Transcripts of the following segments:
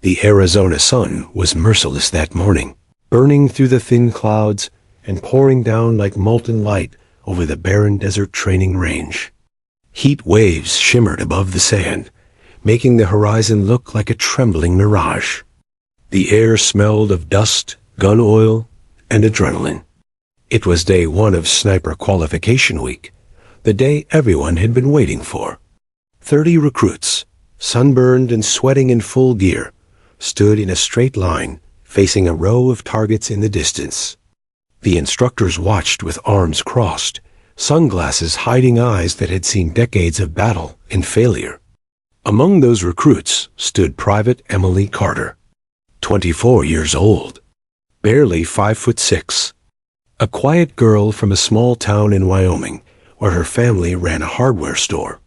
The Arizona sun was merciless that morning, burning through the thin clouds and pouring down like molten light over the barren desert training range. Heat waves shimmered above the sand, making the horizon look like a trembling mirage. The air smelled of dust, gun oil, and adrenaline. It was day one of Sniper Qualification Week, the day everyone had been waiting for. 30 recruits, sunburned and sweating in full gear, stood in a straight line, facing a row of targets in the distance. The instructors watched with arms crossed, sunglasses hiding eyes that had seen decades of battle and failure. Among those recruits stood Private Emily Carter, 24 years old, barely 5'6", a quiet girl from a small town in Wyoming where her family ran a hardware store.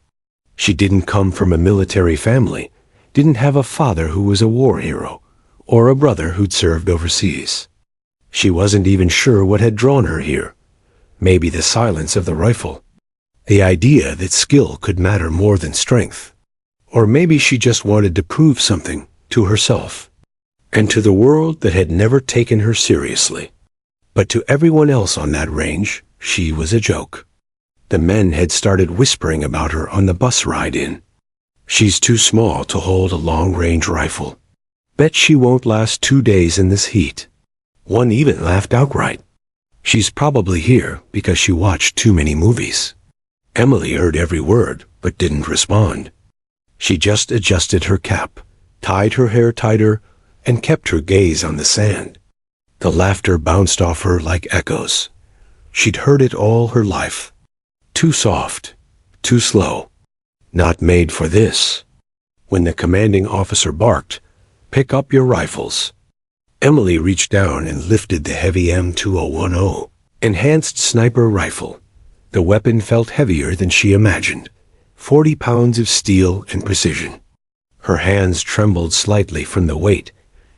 She didn't come from a military family, didn't have a father who was a war hero, or a brother who'd served overseas. She wasn't even sure what had drawn her here. Maybe the silence of the rifle, the idea that skill could matter more than strength. Or maybe she just wanted to prove something to herself, and to the world that had never taken her seriously. But to everyone else on that range, she was a joke. The men had started whispering about her on the bus ride in. She's too small to hold a long-range rifle. Bet she won't last 2 days in this heat. One even laughed outright. She's probably here because she watched too many movies. Emily heard every word, but didn't respond. She just adjusted her cap, tied her hair tighter, and kept her gaze on the sand. The laughter bounced off her like echoes. She'd heard it all her life. Too soft, too slow, not made for this. When the commanding officer barked, "Pick up your rifles," Emily reached down and lifted the heavy M2010, enhanced sniper rifle. The weapon felt heavier than she imagined, 40 pounds of steel and precision. Her hands trembled slightly from the weight,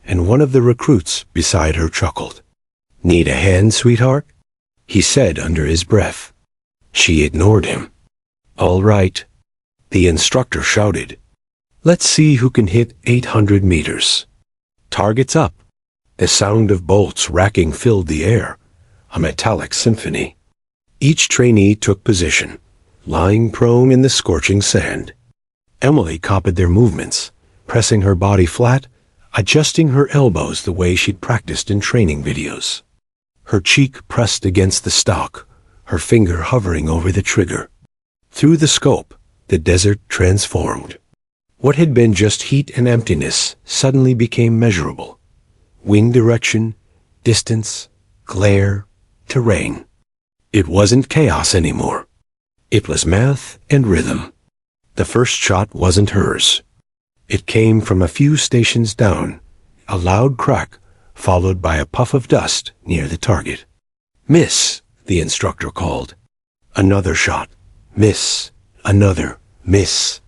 and one of the recruits beside her chuckled. "Need a hand, sweetheart?" he said under his breath. She ignored him. "All right," the instructor shouted. "Let's see who can hit 800 meters. Targets up." The sound of bolts racking filled the air, a metallic symphony. Each trainee took position, lying prone in the scorching sand. Emily copied their movements, pressing her body flat, adjusting her elbows the way she'd practiced in training videos. Her cheek pressed against the stock, her finger hovering over the trigger. Through the scope, the desert transformed. What had been just heat and emptiness suddenly became measurable. Wind direction, distance, glare, terrain. It wasn't chaos anymore. It was math and rhythm. The first shot wasn't hers. It came from a few stations down, a loud crack, followed by a puff of dust near the target. "Miss," the instructor called. Another shot. Miss. Another. Miss.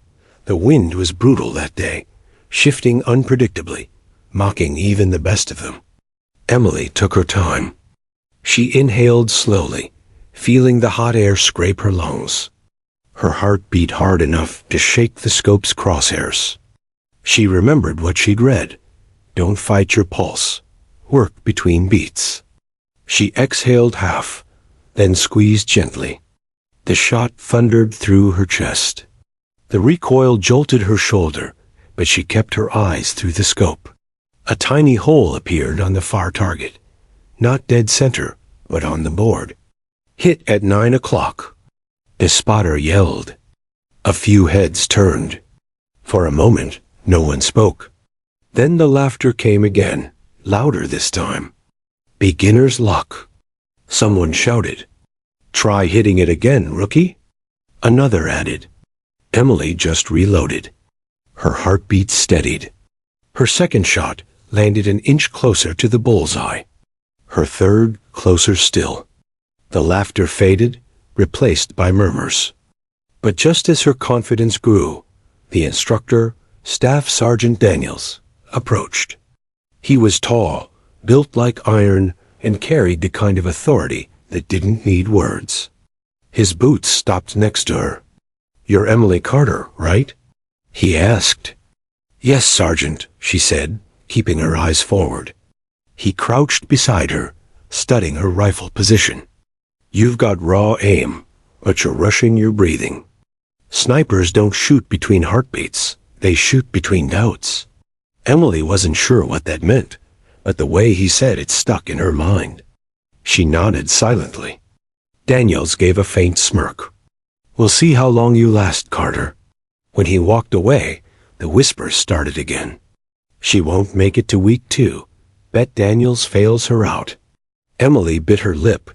The wind was brutal that day, shifting unpredictably, mocking even the best of them. Emily took her time. She inhaled slowly, feeling the hot air scrape her lungs. Her heart beat hard enough to shake the scope's crosshairs. She remembered what she'd read. Don't fight your pulse. Work between beats. She exhaled half, then squeezed gently. The shot thundered through her chest. The recoil jolted her shoulder, but she kept her eyes through the scope. A tiny hole appeared on the far target, not dead center, but on the board. "Hit at 9 o'clock. The spotter yelled. A few heads turned. For a moment, no one spoke. Then the laughter came again, louder this time. "Beginner's luck." Someone shouted. "Try hitting it again, rookie." Another added. Emily just reloaded. Her heartbeat steadied. Her second shot landed an inch closer to the bullseye. Her third closer still. The laughter faded, replaced by murmurs. But just as her confidence grew, the instructor, Staff Sergeant Daniels, approached. He was tall, built like iron, and carried the kind of authority that didn't need words. His boots stopped next to her. "You're Emily Carter, right?" he asked. "Yes, Sergeant," she said, keeping her eyes forward. He crouched beside her, studying her rifle position. "You've got raw aim, but you're rushing your breathing. Snipers don't shoot between heartbeats, they shoot between doubts." Emily wasn't sure what that meant, but the way he said it stuck in her mind. She nodded silently. Daniels gave a faint smirk. "We'll see how long you last, Carter." When he walked away, the whispers started again. "She won't make it to week 2. Bet Daniels fails her out." Emily bit her lip,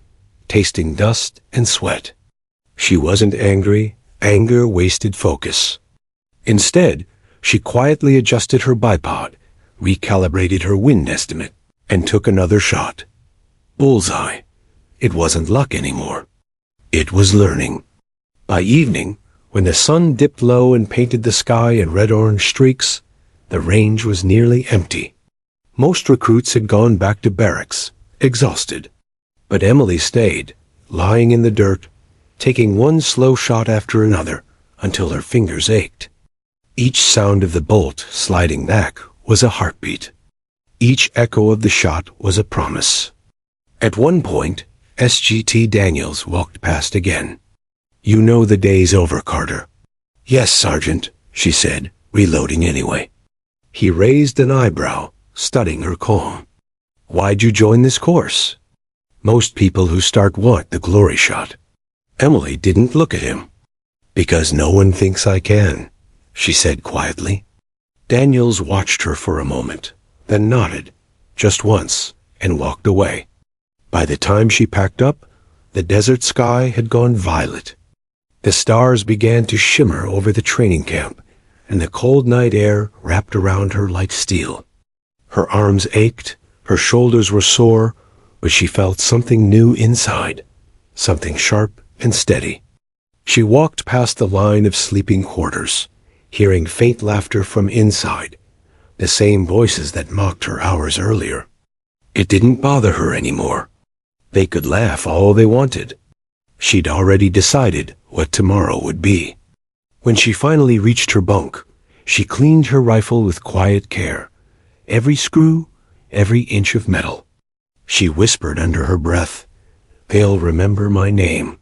tasting dust and sweat. She wasn't angry. Anger wasted focus. Instead, she quietly adjusted her bipod, recalibrated her wind estimate, and took another shot. Bullseye. It wasn't luck anymore. It was learning. By evening, when the sun dipped low and painted the sky in red-orange streaks, the range was nearly empty. Most recruits had gone back to barracks, exhausted. But Emily stayed, lying in the dirt, taking one slow shot after another until her fingers ached. Each sound of the bolt sliding back was a heartbeat. Each echo of the shot was a promise. At one point, SGT Daniels walked past again. "You know the day's over, Carter." "Yes, Sergeant," she said, reloading anyway. He raised an eyebrow, studying her calm. "Why'd you join this course?" "Most people who start want the glory shot." Emily didn't look at him. "Because no one thinks I can," she said quietly. Daniels watched her for a moment, then nodded, just once, and walked away. By the time she packed up, the desert sky had gone violet. The stars began to shimmer over the training camp, and the cold night air wrapped around her like steel. Her arms ached, her shoulders were sore, but she felt something new inside, something sharp and steady. She walked past the line of sleeping quarters, hearing faint laughter from inside, the same voices that mocked her hours earlier. It didn't bother her anymore. They could laugh all they wanted. She'd already decided what tomorrow would be. When she finally reached her bunk, she cleaned her rifle with quiet care, every screw, every inch of metal. She whispered under her breath, "They'll remember my name."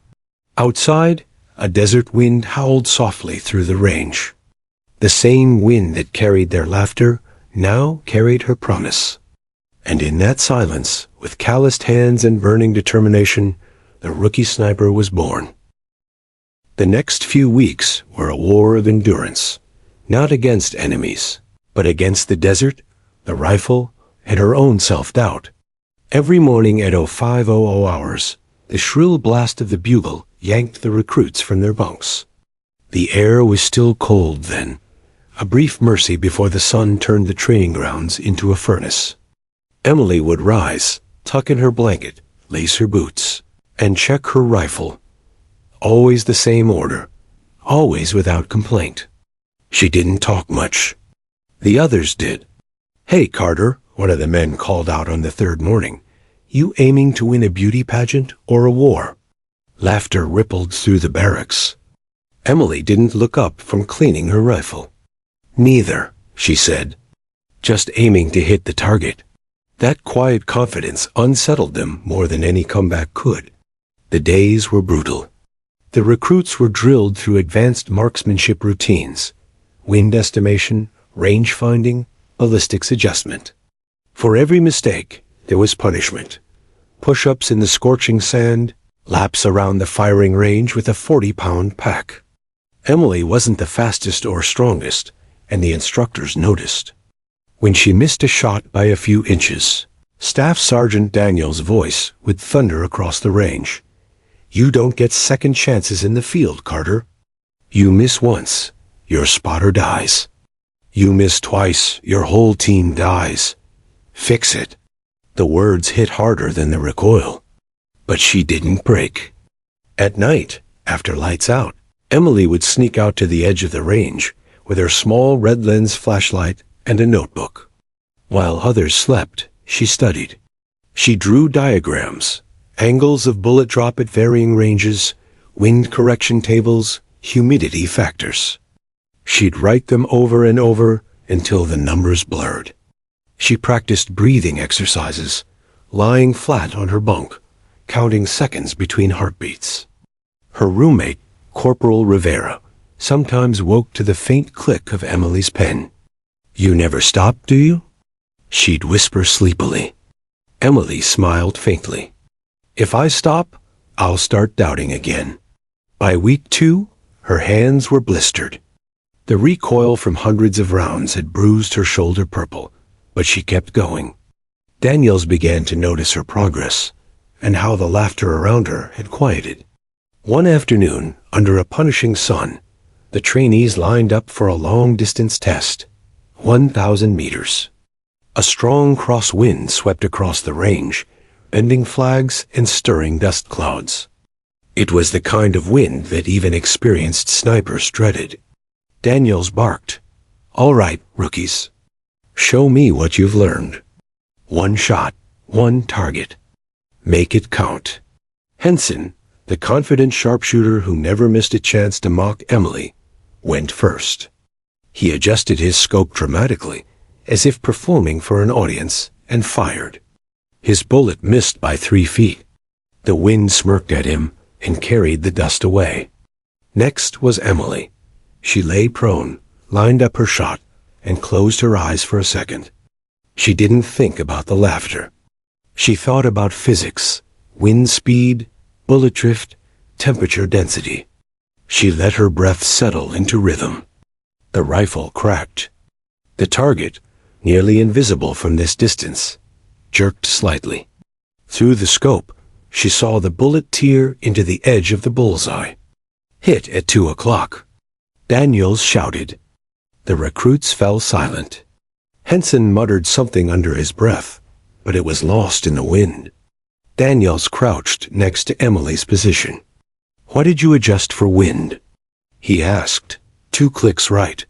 Outside, a desert wind howled softly through the range. The same wind that carried their laughter now carried her promise. And in that silence, with calloused hands and burning determination, the rookie sniper was born. The next few weeks were a war of endurance, not against enemies, but against the desert, the rifle, and her own self-doubt. Every morning at 0500 hours, the shrill blast of the bugle yanked the recruits from their bunks. The air was still cold then, a brief mercy before the sun turned the training grounds into a furnace. Emily would rise, tuck in her blanket, lace her boots, and check her rifle. Always the same order, always without complaint. She didn't talk much. The others did. "Hey, Carter," one of the men called out on the third morning. "You aiming to win a beauty pageant or a war?" Laughter rippled through the barracks. Emily didn't look up from cleaning her rifle. "Neither," she said. "Just aiming to hit the target." That quiet confidence unsettled them more than any comeback could. The days were brutal. The recruits were drilled through advanced marksmanship routines, wind estimation, range finding, ballistics adjustment. For every mistake, there was punishment. Push-ups in the scorching sand, laps around the firing range with a 40-pound pack. Emily wasn't the fastest or strongest, and the instructors noticed. When she missed a shot by a few inches, Staff Sergeant Daniels' voice would thunder across the range. "You don't get second chances in the field, Carter. You miss once, your spotter dies. You miss twice, your whole team dies. Fix it." The words hit harder than the recoil. But she didn't break. At night, after lights out, Emily would sneak out to the edge of the range with her small red lens flashlight and a notebook. While others slept, she studied. She drew diagrams, angles of bullet drop at varying ranges, wind correction tables, humidity factors. She'd write them over and over until the numbers blurred. She practiced breathing exercises, lying flat on her bunk, counting seconds between heartbeats. Her roommate, Corporal Rivera, sometimes woke to the faint click of Emily's pen. "You never stop, do you?" she'd whisper sleepily. Emily smiled faintly. "If I stop, I'll start doubting again." By week 2, her hands were blistered. The recoil from hundreds of rounds had bruised her shoulder purple, but she kept going. Daniels began to notice her progress, and how the laughter around her had quieted. One afternoon, under a punishing sun, the trainees lined up for a long-distance test, 1,000 meters. A strong cross-wind swept across the range, bending flags and stirring dust clouds. It was the kind of wind that even experienced snipers dreaded. Daniels barked, "All right, rookies. Show me what you've learned. One shot, one target. Make it count." Henson, the confident sharpshooter who never missed a chance to mock Emily, went first. He adjusted his scope dramatically, as if performing for an audience, and fired. His bullet missed by 3 feet. The wind smirked at him and carried the dust away. Next was Emily. She lay prone, lined up her shot, and closed her eyes for a second. She didn't think about the laughter. She thought about physics, wind speed, bullet drift, temperature density. She let her breath settle into rhythm. The rifle cracked. The target, nearly invisible from this distance, jerked slightly. Through the scope, she saw the bullet tear into the edge of the bullseye. Hit at 2 o'clock. Daniels shouted. The recruits fell silent. Henson muttered something under his breath, but it was lost in the wind. Daniels crouched next to Emily's position. "What did you adjust for wind?" he asked. 2 clicks right.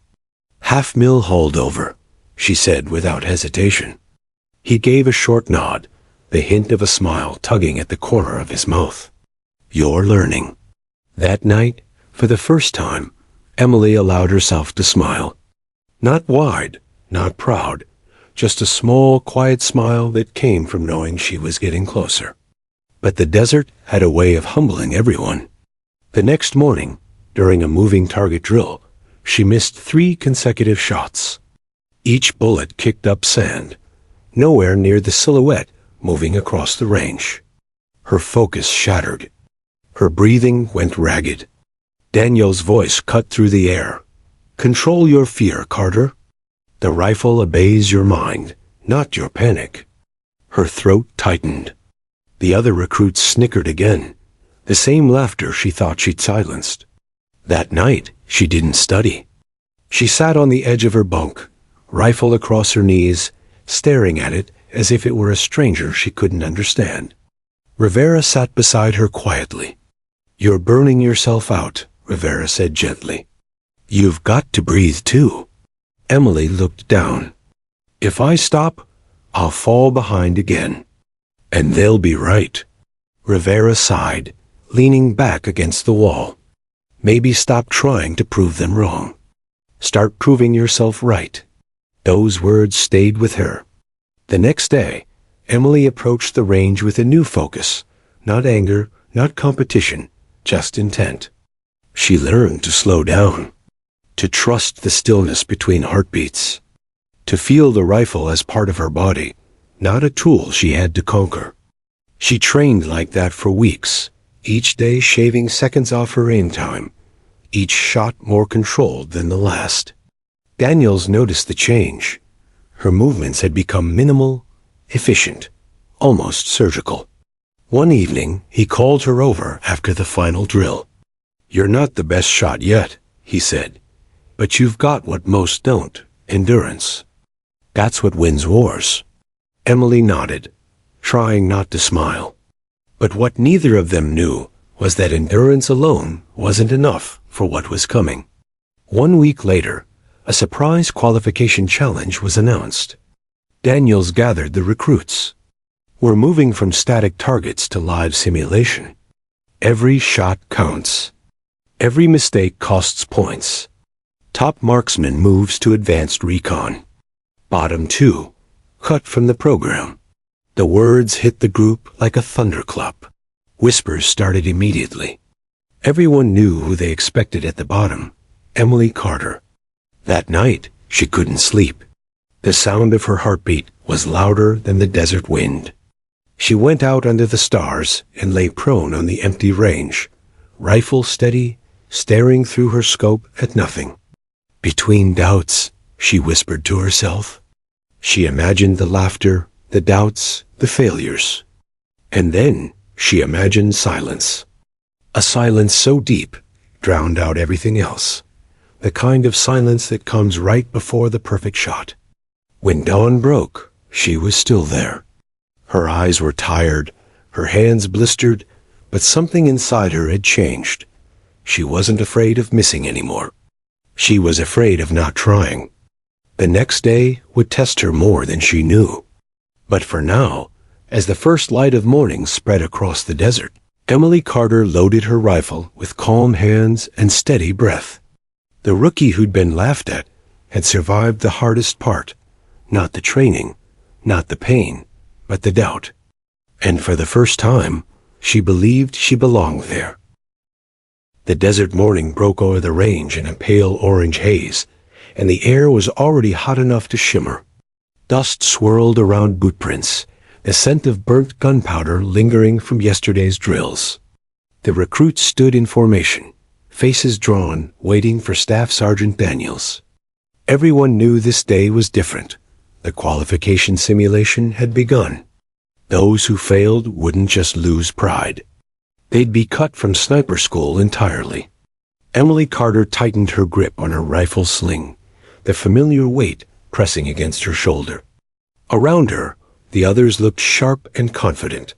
"Half-mil holdover," she said without hesitation. He gave a short nod, the hint of a smile tugging at the corner of his mouth. "You're learning." That night, for the first time, Emily allowed herself to smile. Not wide, not proud, just a small, quiet smile that came from knowing she was getting closer. But the desert had a way of humbling everyone. The next morning, during a moving target drill, she missed 3 consecutive shots. Each bullet kicked up sand, nowhere near the silhouette moving across the range. Her focus shattered. Her breathing went ragged. Daniel's voice cut through the air. "Control your fear, Carter. The rifle obeys your mind, not your panic." Her throat tightened. The other recruits snickered again, the same laughter she thought she'd silenced. That night, she didn't study. She sat on the edge of her bunk, rifle across her knees, staring at it as if it were a stranger she couldn't understand. Rivera sat beside her quietly. "You're burning yourself out," Rivera said gently. "You've got to breathe too." Emily looked down. "If I stop, I'll fall behind again." "And they'll be right." Rivera sighed, leaning back against the wall. "Maybe stop trying to prove them wrong. Start proving yourself right." Those words stayed with her. The next day, Emily approached the range with a new focus, not anger, not competition, just intent. She learned to slow down, to trust the stillness between heartbeats, to feel the rifle as part of her body, not a tool she had to conquer. She trained like that for weeks, each day shaving seconds off her aim time, each shot more controlled than the last. Daniels noticed the change. Her movements had become minimal, efficient, almost surgical. One evening, he called her over after the final drill. "You're not the best shot yet," he said, "but you've got what most don't, endurance. That's what wins wars." Emily nodded, trying not to smile. But what neither of them knew was that endurance alone wasn't enough for what was coming. 1 week later, a surprise qualification challenge was announced. Daniels gathered the recruits. "We're moving from static targets to live simulation. Every shot counts. Every mistake costs points. Top marksman moves to advanced recon. Bottom 2, cut from the program. The words hit the group like a thunderclap. Whispers started immediately. Everyone knew who they expected at the bottom, Emily Carter. That night, she couldn't sleep. The sound of her heartbeat was louder than the desert wind. She went out under the stars and lay prone on the empty range, rifle steady, staring through her scope at nothing. Between doubts, she whispered to herself. She imagined the laughter, the doubts, the failures. And then she imagined silence. A silence so deep, drowned out everything else. The kind of silence that comes right before the perfect shot. When dawn broke, she was still there. Her eyes were tired, her hands blistered, but something inside her had changed. She wasn't afraid of missing anymore. She was afraid of not trying. The next day would test her more than she knew. But for now, as the first light of morning spread across the desert, Emily Carter loaded her rifle with calm hands and steady breath. The rookie who'd been laughed at had survived the hardest part, not the training, not the pain, but the doubt. And for the first time, she believed she belonged there. The desert morning broke over the range in a pale orange haze, and the air was already hot enough to shimmer. Dust swirled around bootprints, the scent of burnt gunpowder lingering from yesterday's drills. The recruits stood in formation, faces drawn, waiting for Staff Sergeant Daniels. Everyone knew this day was different. The qualification simulation had begun. Those who failed wouldn't just lose pride. They'd be cut from sniper school entirely. Emily Carter tightened her grip on her rifle sling, the familiar weight pressing against her shoulder. Around her, the others looked sharp and confident,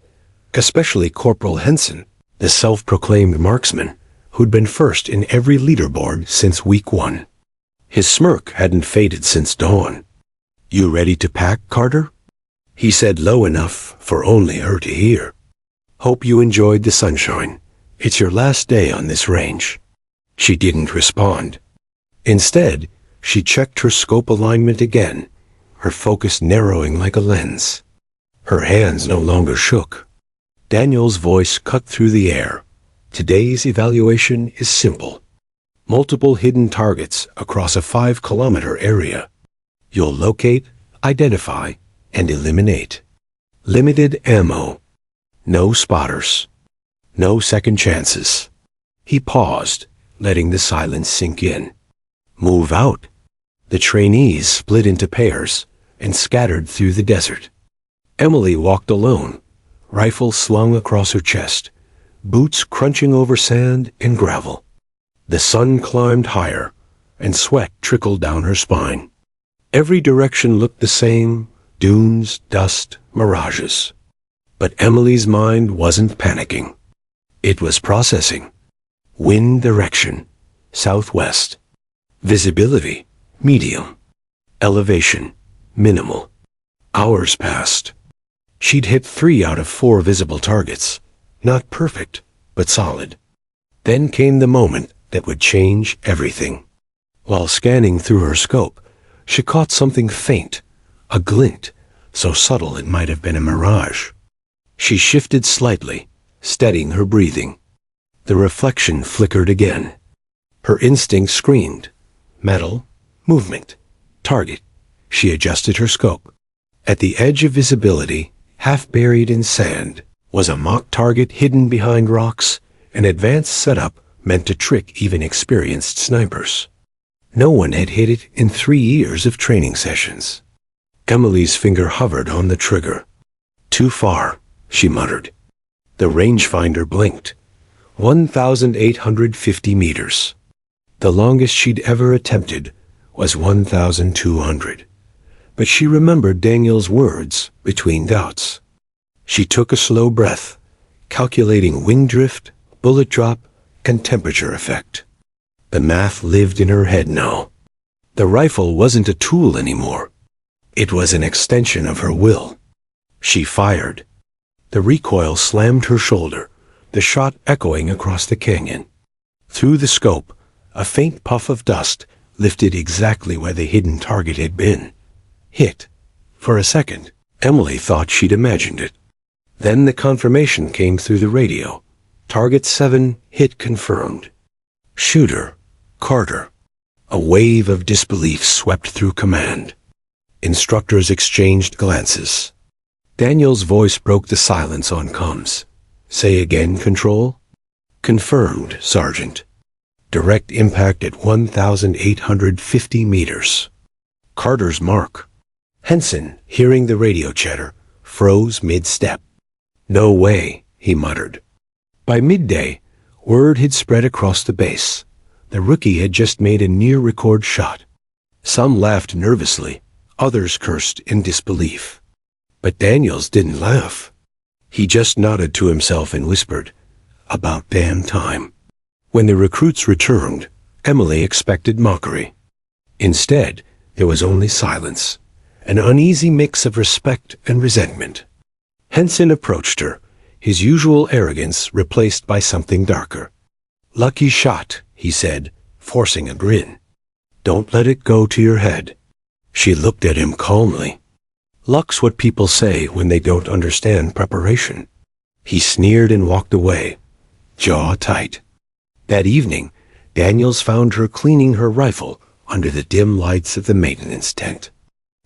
especially Corporal Henson, the self-proclaimed marksman, who'd been first in every leaderboard since week 1. His smirk hadn't faded since dawn. "You ready to pack, Carter?" he said low enough for only her to hear. "Hope you enjoyed the sunshine. It's your last day on this range." She didn't respond. Instead, she checked her scope alignment again, her focus narrowing like a lens. Her hands no longer shook. Daniel's voice cut through the air. "Today's evaluation is simple. Multiple hidden targets across a 5-kilometer area. You'll locate, identify, and eliminate. Limited ammo. No spotters. No second chances." He paused, letting the silence sink in. "Move out." The trainees split into pairs and scattered through the desert. Emily walked alone, rifle slung across her chest, boots crunching over sand and gravel. The sun climbed higher, and sweat trickled down her spine. Every direction looked the same: dunes, dust, mirages. But Emily's mind wasn't panicking. It was processing. Wind direction, southwest. Visibility, medium. Elevation, minimal. Hours passed. She'd hit 3 out of 4 visible targets. Not perfect, but solid. Then came the moment that would change everything. While scanning through her scope, she caught something faint, a glint, so subtle it might have been a mirage. She shifted slightly, steadying her breathing. The reflection flickered again. Her instinct screamed. Metal, movement, target. She adjusted her scope. At the edge of visibility, half buried in sand, was a mock target hidden behind rocks, an advanced setup meant to trick even experienced snipers. No one had hit it in 3 years of training sessions. Emily's finger hovered on the trigger. "Too far," she muttered. The rangefinder blinked. 1,850 meters. The longest she'd ever attempted was 1,200. But she remembered Daniel's words between doubts. She took a slow breath, calculating wing drift, bullet drop, and temperature effect. The math lived in her head now. The rifle wasn't a tool anymore. It was an extension of her will. She fired. The recoil slammed her shoulder, the shot echoing across the canyon. Through the scope, a faint puff of dust lifted exactly where the hidden target had been. Hit. For a second, Emily thought she'd imagined it. Then the confirmation came through the radio. Target 7 hit confirmed. Shooter, Carter. A wave of disbelief swept through command. Instructors exchanged glances. Daniel's voice broke the silence on comms. Say again, Control? Confirmed, Sergeant. Direct impact at 1,850 meters. Carter's mark. Henson, hearing the radio chatter, froze mid-step. No way, he muttered. By midday, word had spread across the base. The rookie had just made a near-record shot. Some laughed nervously, others cursed in disbelief. But Daniels didn't laugh. He just nodded to himself and whispered, "About damn time." When the recruits returned, Emily expected mockery. Instead, there was only silence, an uneasy mix of respect and resentment. Henson approached her, his usual arrogance replaced by something darker. "Lucky shot," he said, forcing a grin. "Don't let it go to your head." She looked at him calmly. "Luck's what people say when they don't understand preparation." He sneered and walked away, jaw tight. That evening, Daniels found her cleaning her rifle under the dim lights of the maintenance tent.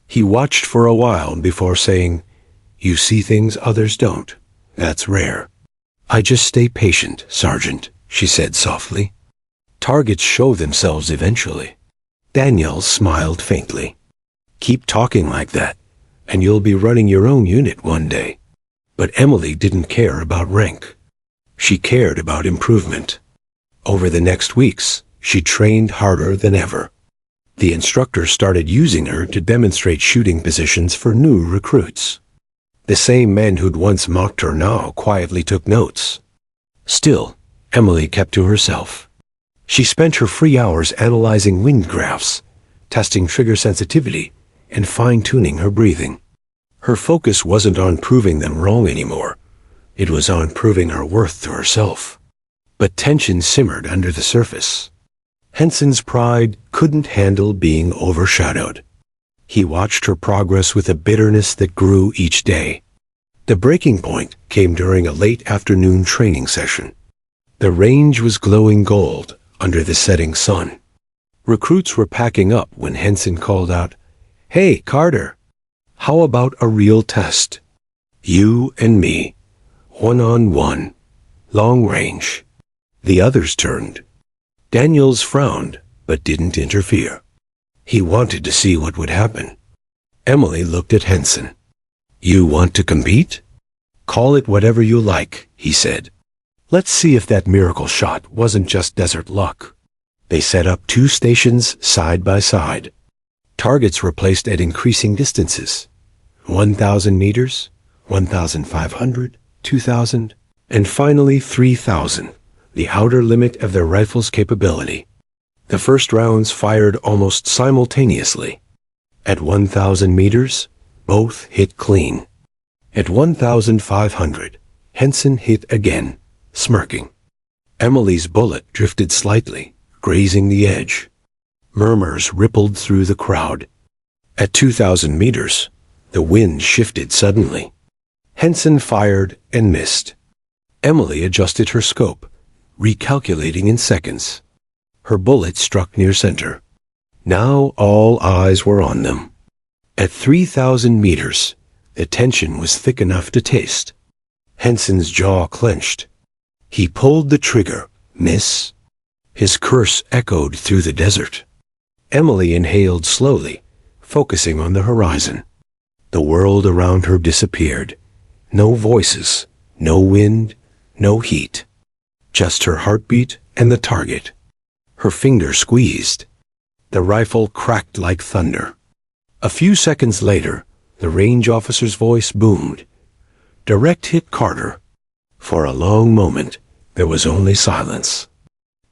He watched for a while before saying, "You see things others don't. That's rare." "I just stay patient, Sergeant," she said softly. "Targets show themselves eventually." Daniels smiled faintly. "Keep talking like that, and you'll be running your own unit one day." But Emily didn't care about rank. She cared about improvement. Over the next weeks, she trained harder than ever. The instructor started using her to demonstrate shooting positions for new recruits. The same men who'd once mocked her now quietly took notes. Still, Emily kept to herself. She spent her free hours analyzing wind graphs, testing trigger sensitivity, and fine-tuning her breathing. Her focus wasn't on proving them wrong anymore. It was on proving her worth to herself. But tension simmered under the surface. Henson's pride couldn't handle being overshadowed. He watched her progress with a bitterness that grew each day. The breaking point came during a late afternoon training session. The range was glowing gold under the setting sun. Recruits were packing up when Henson called out, "Hey, Carter, how about a real test? You and me, one-on-one, long range." The others turned. Daniels frowned, but didn't interfere. He wanted to see what would happen. Emily looked at Henson. "You want to compete? Call it whatever you like," he said. "Let's see if that miracle shot wasn't just desert luck." They set up 2 stations side by side. Targets were placed at increasing distances. 1,000 meters, 1,500, 2,000, and finally 3,000, the outer limit of their rifle's capability. The first rounds fired almost simultaneously. At 1,000 meters, both hit clean. At 1,500, Henson hit again, smirking. Emily's bullet drifted slightly, grazing the edge. Murmurs rippled through the crowd. At 2,000 meters, the wind shifted suddenly. Henson fired and missed. Emily adjusted her scope, recalculating in seconds. Her bullet struck near center. Now all eyes were on them. At 3,000 meters, the tension was thick enough to taste. Henson's jaw clenched. He pulled the trigger. Miss. His curse echoed through the desert. Emily inhaled slowly, focusing on the horizon. The world around her disappeared. No voices, no wind, no heat. Just her heartbeat and the target. Her finger squeezed. The rifle cracked like thunder. A few seconds later, the range officer's voice boomed. "Direct hit, Carter." For a long moment, there was only silence.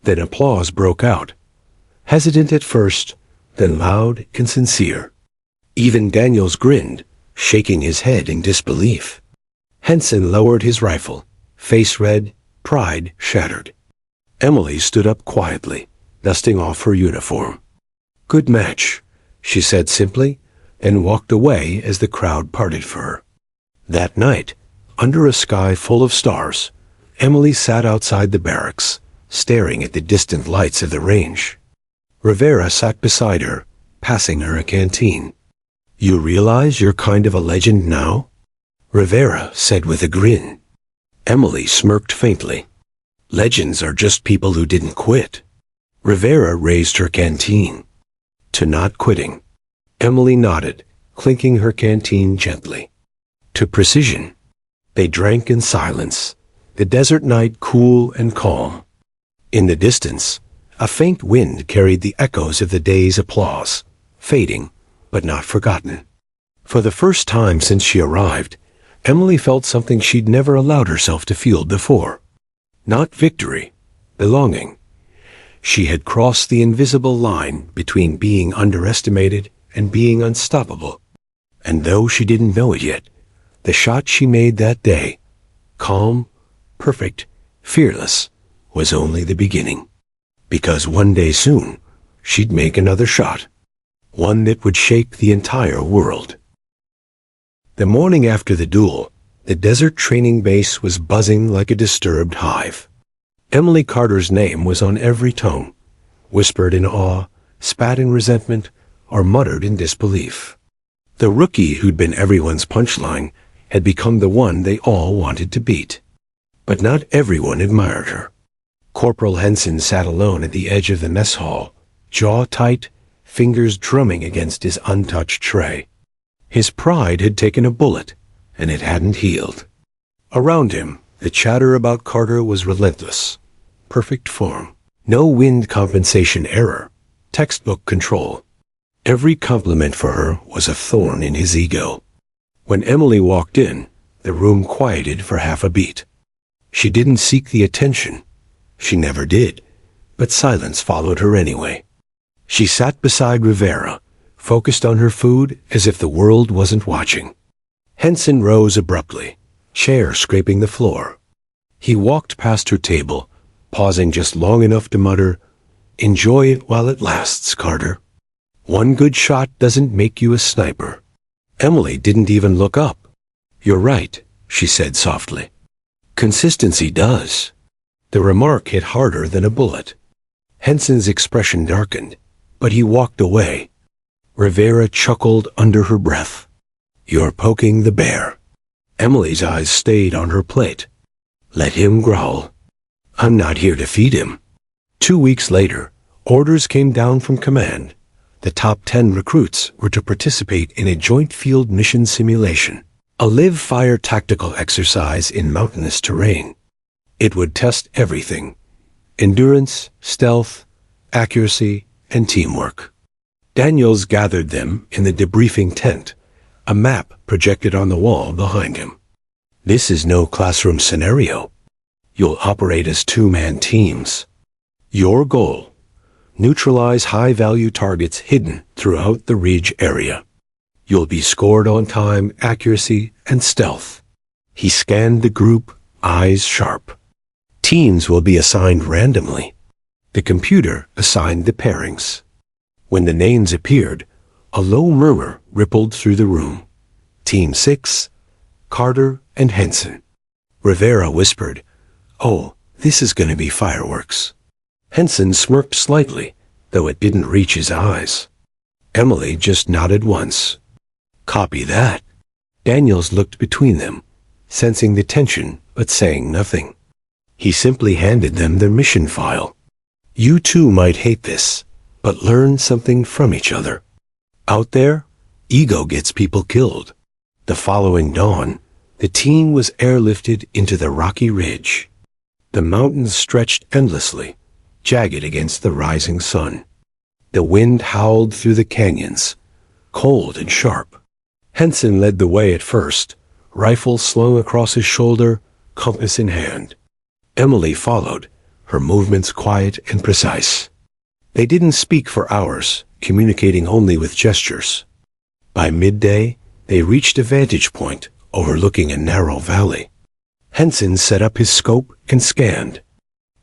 Then applause broke out. Hesitant at first, then loud and sincere. Even Daniels grinned, shaking his head in disbelief. Henson lowered his rifle, face red, pride shattered. Emily stood up quietly, dusting off her uniform. "Good match," she said simply, and walked away as the crowd parted for her. That night, under a sky full of stars, Emily sat outside the barracks, staring at the distant lights of the range. Rivera sat beside her, passing her a canteen. "You realize you're kind of a legend now?" Rivera said with a grin. Emily smirked faintly. "Legends are just people who didn't quit." Rivera raised her canteen. "To not quitting." Emily nodded, clinking her canteen gently. "To precision." They drank in silence, the desert night cool and calm. In the distance, a faint wind carried the echoes of the day's applause, fading, but not forgotten. For the first time since she arrived, Emily felt something she'd never allowed herself to feel before. Not victory, belonging. She had crossed the invisible line between being underestimated and being unstoppable. And though she didn't know it yet, the shot she made that day, calm, perfect, fearless, was only the beginning. Because one day soon, she'd make another shot. One that would shake the entire world. The morning after the duel, the desert training base was buzzing like a disturbed hive. Emily Carter's name was on every tongue, whispered in awe, spat in resentment, or muttered in disbelief. The rookie who'd been everyone's punchline had become the one they all wanted to beat. But not everyone admired her. Corporal Henson sat alone at the edge of the mess hall, jaw tight, fingers drumming against his untouched tray. His pride had taken a bullet, and it hadn't healed. Around him, the chatter about Carter was relentless. Perfect form. No wind compensation error. Textbook control. Every compliment for her was a thorn in his ego. When Emily walked in, the room quieted for half a beat. She didn't seek the attention. She never did, but silence followed her anyway. She sat beside Rivera, focused on her food as if the world wasn't watching. Henson rose abruptly, chair scraping the floor. He walked past her table, pausing just long enough to mutter, "Enjoy it while it lasts, Carter. One good shot doesn't make you a sniper." Emily didn't even look up. "You're right," she said softly. "Consistency does." The remark hit harder than a bullet. Henson's expression darkened, but he walked away. Rivera chuckled under her breath. "You're poking the bear." Emily's eyes stayed on her plate. "Let him growl. I'm not here to feed him." 2 weeks later, orders came down from command. The top 10 recruits were to participate in a joint field mission simulation, a live-fire tactical exercise in mountainous terrain. It would test everything: endurance, stealth, accuracy, and teamwork. Daniels gathered them in the debriefing tent, a map projected on the wall behind him. "This is no classroom scenario. You'll operate as two-man teams. Your goal: neutralize high-value targets hidden throughout the ridge area. You'll be scored on time, accuracy, and stealth." He scanned the group, eyes sharp. Teams will be assigned randomly. The computer assigned the pairings. When the names appeared, a low murmur rippled through the room. Team 6, Carter and Henson. Rivera whispered, "Oh, this is going to be fireworks." Henson smirked slightly, though it didn't reach his eyes. Emily just nodded once. "Copy that." Daniels looked between them, sensing the tension but saying nothing. He simply handed them their mission file. "You two might hate this, but learn something from each other. Out there, ego gets people killed." The following dawn, the team was airlifted into the rocky ridge. The mountains stretched endlessly, jagged against the rising sun. The wind howled through the canyons, cold and sharp. Henson led the way at first, rifle slung across his shoulder, compass in hand. Emily followed, her movements quiet and precise. They didn't speak for hours, communicating only with gestures. By midday, they reached a vantage point overlooking a narrow valley. Henson set up his scope and scanned.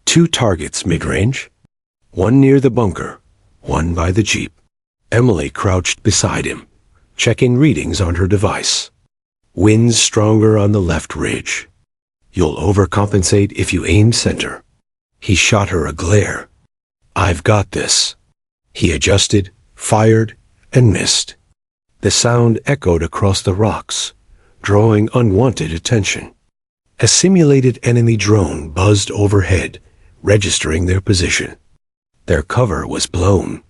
2 targets mid-range, one near the bunker, one by the jeep. Emily crouched beside him, checking readings on her device. Winds stronger on the left ridge. You'll overcompensate if you aim center. He shot her a glare. I've got this. He adjusted, fired, and missed. The sound echoed across the rocks, drawing unwanted attention. A simulated enemy drone buzzed overhead, registering their position. Their cover was blown.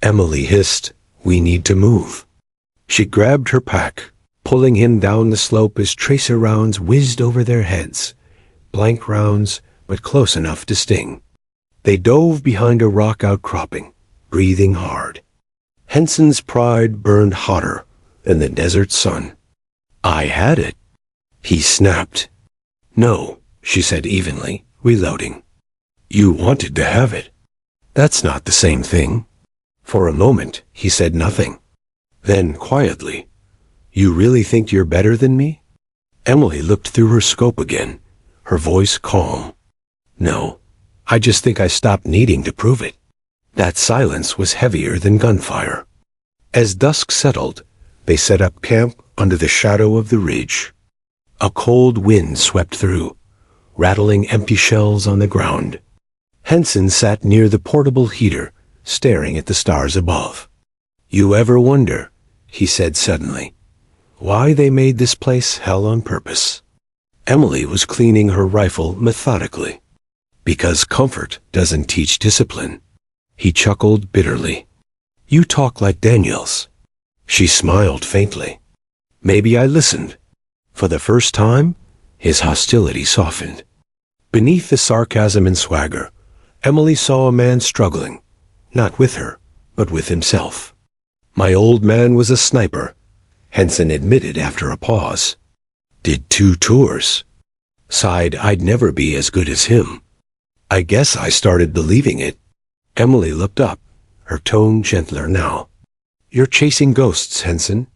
Emily hissed, "We need to move." She grabbed her pack, pulling him down the slope as tracer rounds whizzed over their heads. Blank rounds, but close enough to sting. They dove behind a rock outcropping, breathing hard. Henson's pride burned hotter than the desert sun. "I had it." He snapped. "No," she said evenly, reloading. "You wanted to have it." "That's not the same thing." For a moment, he said nothing. Then, quietly, "You really think you're better than me?" Emily looked through her scope again, her voice calm. "No, I just think I stopped needing to prove it." That silence was heavier than gunfire. As dusk settled, they set up camp under the shadow of the ridge. A cold wind swept through, rattling empty shells on the ground. Henson sat near the portable heater, staring at the stars above. "You ever wonder," he said suddenly, "why they made this place hell on purpose?" Emily was cleaning her rifle methodically. "Because comfort doesn't teach discipline." He chuckled bitterly. "You talk like Daniels." She smiled faintly. "Maybe I listened." For the first time, his hostility softened. Beneath the sarcasm and swagger, Emily saw a man struggling, not with her, but with himself. "My old man was a sniper," Henson admitted after a pause. "Did 2 tours. Sighed I'd never be as good as him. I guess I started believing it." Emily looked up, her tone gentler now. "You're chasing ghosts, Henson.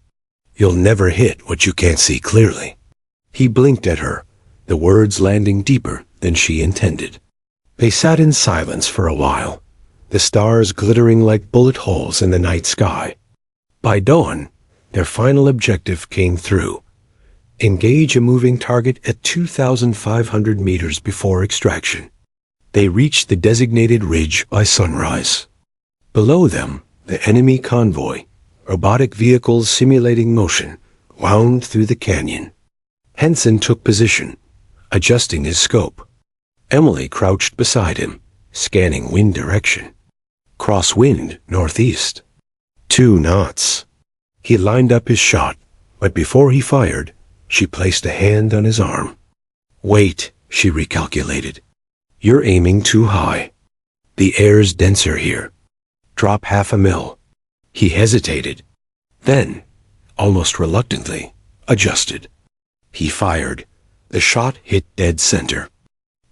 You'll never hit what you can't see clearly." He blinked at her, the words landing deeper than she intended. They sat in silence for a while, the stars glittering like bullet holes in the night sky. By dawn, their final objective came through. Engage a moving target at 2,500 meters before extraction. They reached the designated ridge by sunrise. Below them, the enemy convoy, robotic vehicles simulating motion, wound through the canyon. Henson took position, adjusting his scope. Emily crouched beside him, scanning wind direction. Crosswind northeast. 2 knots. He lined up his shot, but before he fired, she placed a hand on his arm. "Wait," she recalculated. "You're aiming too high. The air's denser here. Drop 0.5 mil." He hesitated. Then, almost reluctantly, adjusted. He fired. The shot hit dead center.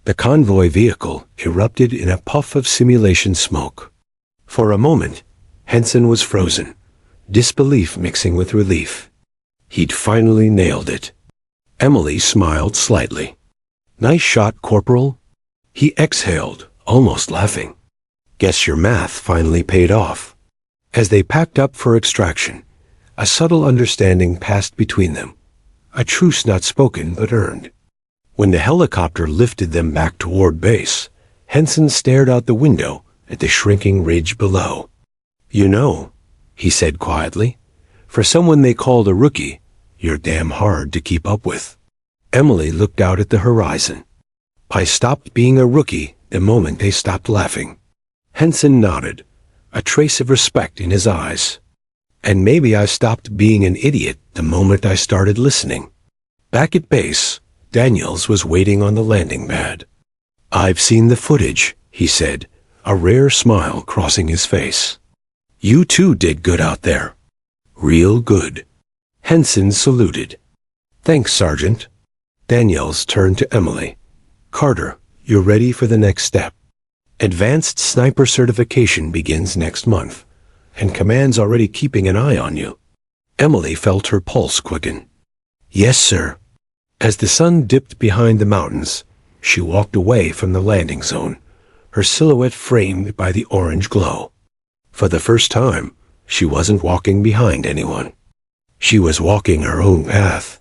The convoy vehicle erupted in a puff of simulation smoke. For a moment, Henson was frozen, disbelief mixing with relief. He'd finally nailed it. Emily smiled slightly. "Nice shot, Corporal." He exhaled, almost laughing. "Guess your math finally paid off." As they packed up for extraction, a subtle understanding passed between them, a truce not spoken but earned. When the helicopter lifted them back toward base, Henson stared out the window at the shrinking ridge below. "You know," he said quietly, "for someone they called a rookie, you're damn hard to keep up with." Emily looked out at the horizon. "I stopped being a rookie the moment they stopped laughing." Henson nodded, a trace of respect in his eyes. "And maybe I stopped being an idiot the moment I started listening." Back at base, Daniels was waiting on the landing pad. "I've seen the footage," he said, a rare smile crossing his face. "You too did good out there." "Real good." Henson saluted. "Thanks, Sergeant." Daniels turned to Emily. "Carter, you're ready for the next step. Advanced sniper certification begins next month, and Command's already keeping an eye on you." Emily felt her pulse quicken. "Yes, sir." As the sun dipped behind the mountains, she walked away from the landing zone, her silhouette framed by the orange glow. For the first time, She wasn't walking behind anyone. She was walking her own path.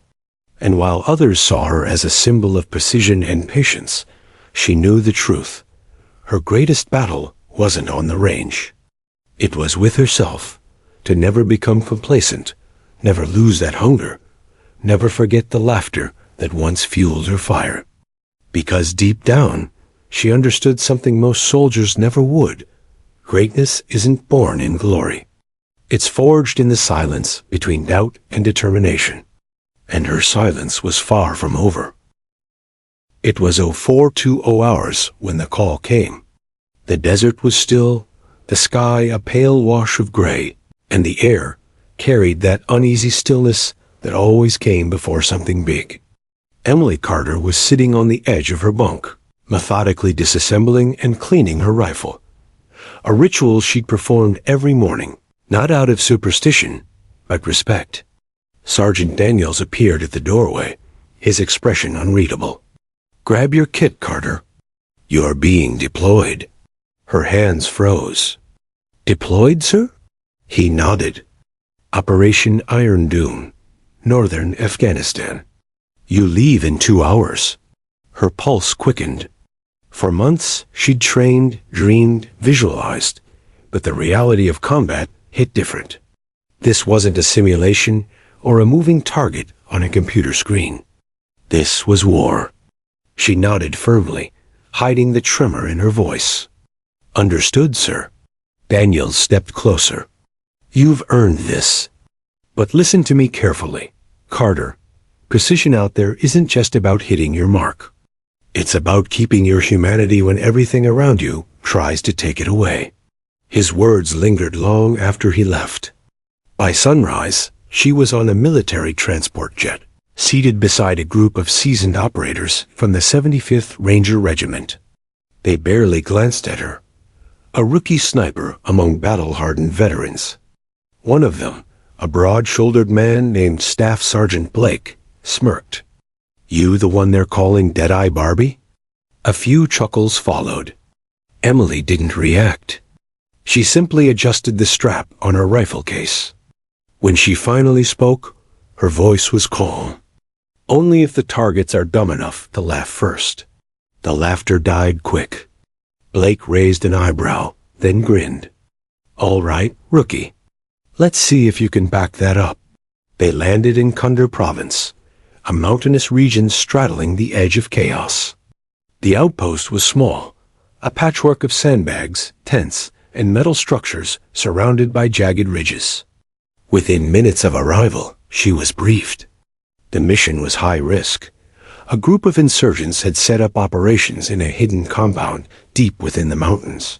And while others saw her as a symbol of precision and patience, she knew the truth. Her greatest battle wasn't on the range. It was with herself, to never become complacent, never lose that hunger, never forget the laughter that once fueled her fire. Because deep down, she understood something most soldiers never would. Greatness isn't born in glory. It's forged in the silence between doubt and determination. And her silence was far from over. It was 0420 hours when the call came. The desert was still, the sky a pale wash of gray, and the air carried that uneasy stillness that always came before something big. Emily Carter was sitting on the edge of her bunk, methodically disassembling and cleaning her rifle. A ritual she'd performed every morning, not out of superstition, but respect. Sergeant Daniels appeared at the doorway, his expression unreadable. "Grab your kit, Carter. You're being deployed." Her hands froze. "Deployed, sir?" He nodded. "Operation Iron Dune, northern Afghanistan. You leave in 2 hours." Her pulse quickened. For months, she'd trained, dreamed, visualized, but the reality of combat hit different. This wasn't a simulation or a moving target on a computer screen. This was war. She nodded firmly, hiding the tremor in her voice. "Understood, sir." Daniels stepped closer. "You've earned this. But listen to me carefully, Carter. Precision out there isn't just about hitting your mark. It's about keeping your humanity when everything around you tries to take it away." His words lingered long after he left. By sunrise, she was on a military transport jet, seated beside a group of seasoned operators from the 75th Ranger Regiment. They barely glanced at her, a rookie sniper among battle-hardened veterans. One of them, a broad-shouldered man named Staff Sergeant Blake, smirked. "You the one they're calling Deadeye Barbie?" A few chuckles followed. Emily didn't react. She simply adjusted the strap on her rifle case. When she finally spoke, her voice was calm. "Only if the targets are dumb enough to laugh first." The laughter died quick. Blake raised an eyebrow, then grinned. "All right, rookie. Let's see if you can back that up." They landed in Kunduz Province, a mountainous region straddling the edge of chaos. The outpost was small, a patchwork of sandbags, tents, and metal structures surrounded by jagged ridges. Within minutes of arrival, she was briefed. The mission was high risk. A group of insurgents had set up operations in a hidden compound deep within the mountains.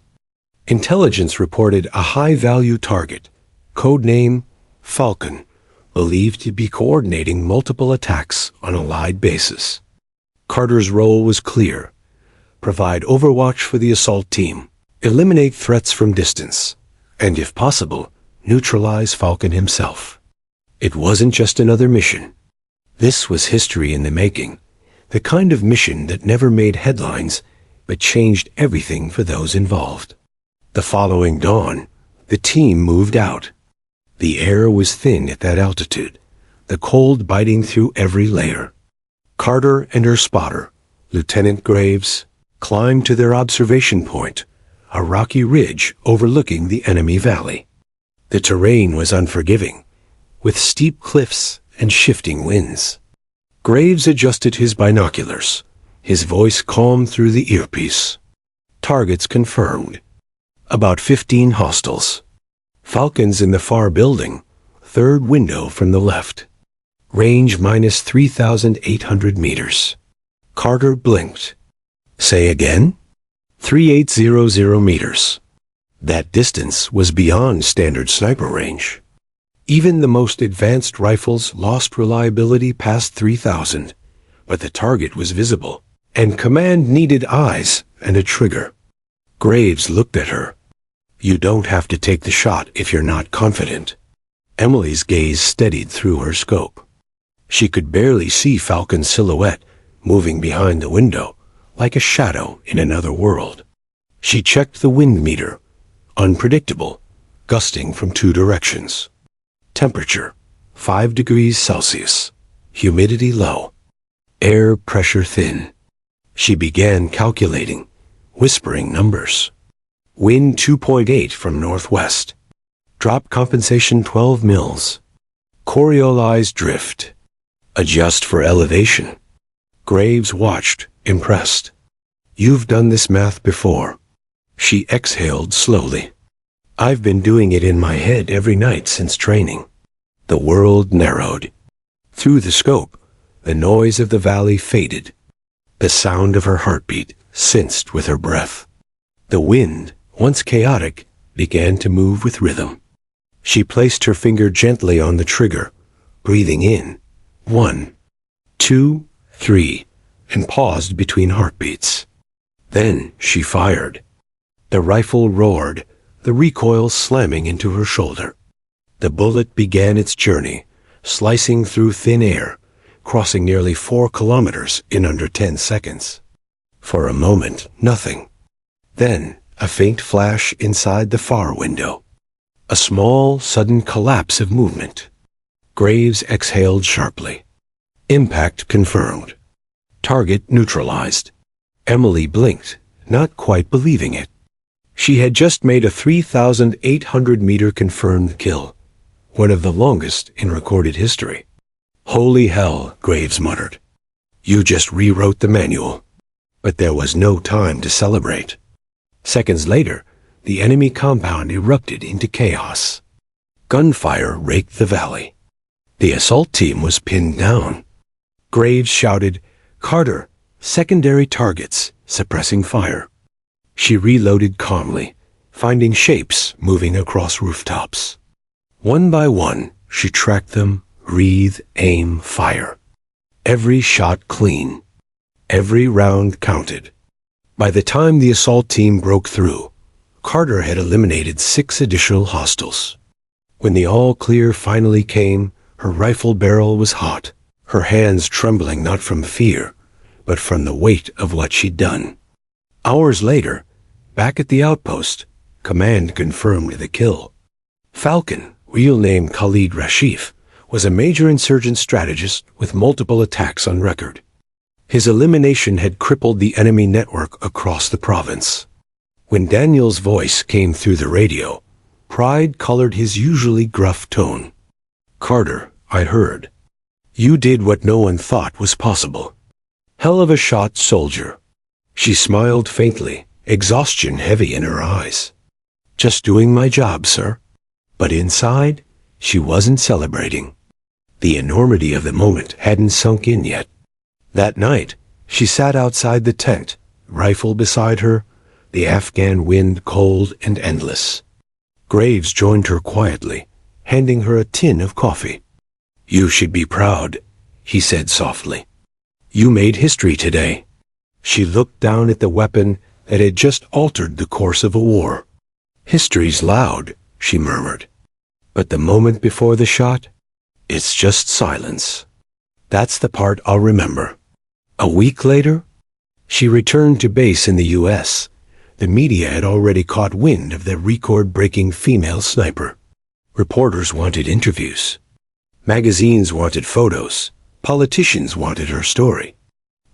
Intelligence reported a high-value target, codename Falcon, believed to be coordinating multiple attacks on allied bases. Carter's role was clear: provide overwatch for the assault team, eliminate threats from distance, and if possible, neutralize Falcon himself. It wasn't just another mission. This was history in the making, the kind of mission that never made headlines, but changed everything for those involved. The following dawn, the team moved out. The air was thin at that altitude, the cold biting through every layer. Carter and her spotter, Lieutenant Graves, climbed to their observation point, a rocky ridge overlooking the enemy valley. The terrain was unforgiving, with steep cliffs and shifting winds. Graves adjusted his binoculars, his voice calm through the earpiece. Targets confirmed. About 15 hostiles. Falcons in the far building, third window from the left. Range minus 3,800 meters. Carter blinked. "Say again?" 3,800 meters. That distance was beyond standard sniper range. Even the most advanced rifles lost reliability past 3,000, but the target was visible, and command needed eyes and a trigger. Graves looked at her. "You don't have to take the shot if you're not confident." Emily's gaze steadied through her scope. She could barely see Falcon's silhouette moving behind the window, like a shadow in another world. She checked the wind meter. Unpredictable, gusting from 2 directions. Temperature, 5 degrees Celsius. Humidity low. Air pressure thin. She began calculating, whispering numbers. Wind 2.8 from northwest. Drop compensation 12 mils. Coriolis drift. Adjust for elevation. Graves watched, impressed. You've done this math before. She exhaled slowly. I've been doing it in my head every night since training. The world narrowed. Through the scope, the noise of the valley faded. The sound of her heartbeat sensed with her breath. The wind, once chaotic, began to move with rhythm. She placed her finger gently on the trigger, breathing in 1, 2, 3, and paused between heartbeats. Then she fired. The rifle roared, the recoil slamming into her shoulder. The bullet began its journey, slicing through thin air, crossing nearly 4 kilometers in under 10 seconds. For a moment, nothing. Then, a faint flash inside the far window. A small, sudden collapse of movement. Graves exhaled sharply. Impact confirmed. Target neutralized. Emily blinked, not quite believing it. She had just made a 3,800-meter confirmed kill, one of the longest in recorded history. Holy hell, Graves muttered. You just rewrote the manual. But there was no time to celebrate. Seconds later, the enemy compound erupted into chaos. Gunfire raked the valley. The assault team was pinned down. Graves shouted, "Carter, secondary targets, suppressing fire." She reloaded calmly, finding shapes moving across rooftops. One by one, she tracked them, breathe, aim, fire. Every shot clean. Every round counted. By the time the assault team broke through, Carter had eliminated 6 additional hostiles. When the all-clear finally came, her rifle barrel was hot, her hands trembling not from fear, but from the weight of what she'd done. Hours later, back at the outpost, command confirmed the kill. Falcon, real name Khalid Rashif, was a major insurgent strategist with multiple attacks on record. His elimination had crippled the enemy network across the province. When Daniel's voice came through the radio, pride colored his usually gruff tone. "Carter, I heard. You did what no one thought was possible. Hell of a shot, soldier." She smiled faintly, exhaustion heavy in her eyes. "Just doing my job, sir." But inside, she wasn't celebrating. The enormity of the moment hadn't sunk in yet. That night, she sat outside the tent, rifle beside her, the Afghan wind cold and endless. Graves joined her quietly, handing her a tin of coffee. "You should be proud," he said softly. "You made history today." She looked down at the weapon that had just altered the course of a war. "History's loud," she murmured. "But the moment before the shot, it's just silence. That's the part I'll remember." A week later, she returned to base in the U.S. The media had already caught wind of the record-breaking female sniper. Reporters wanted interviews. Magazines wanted photos. Politicians wanted her story.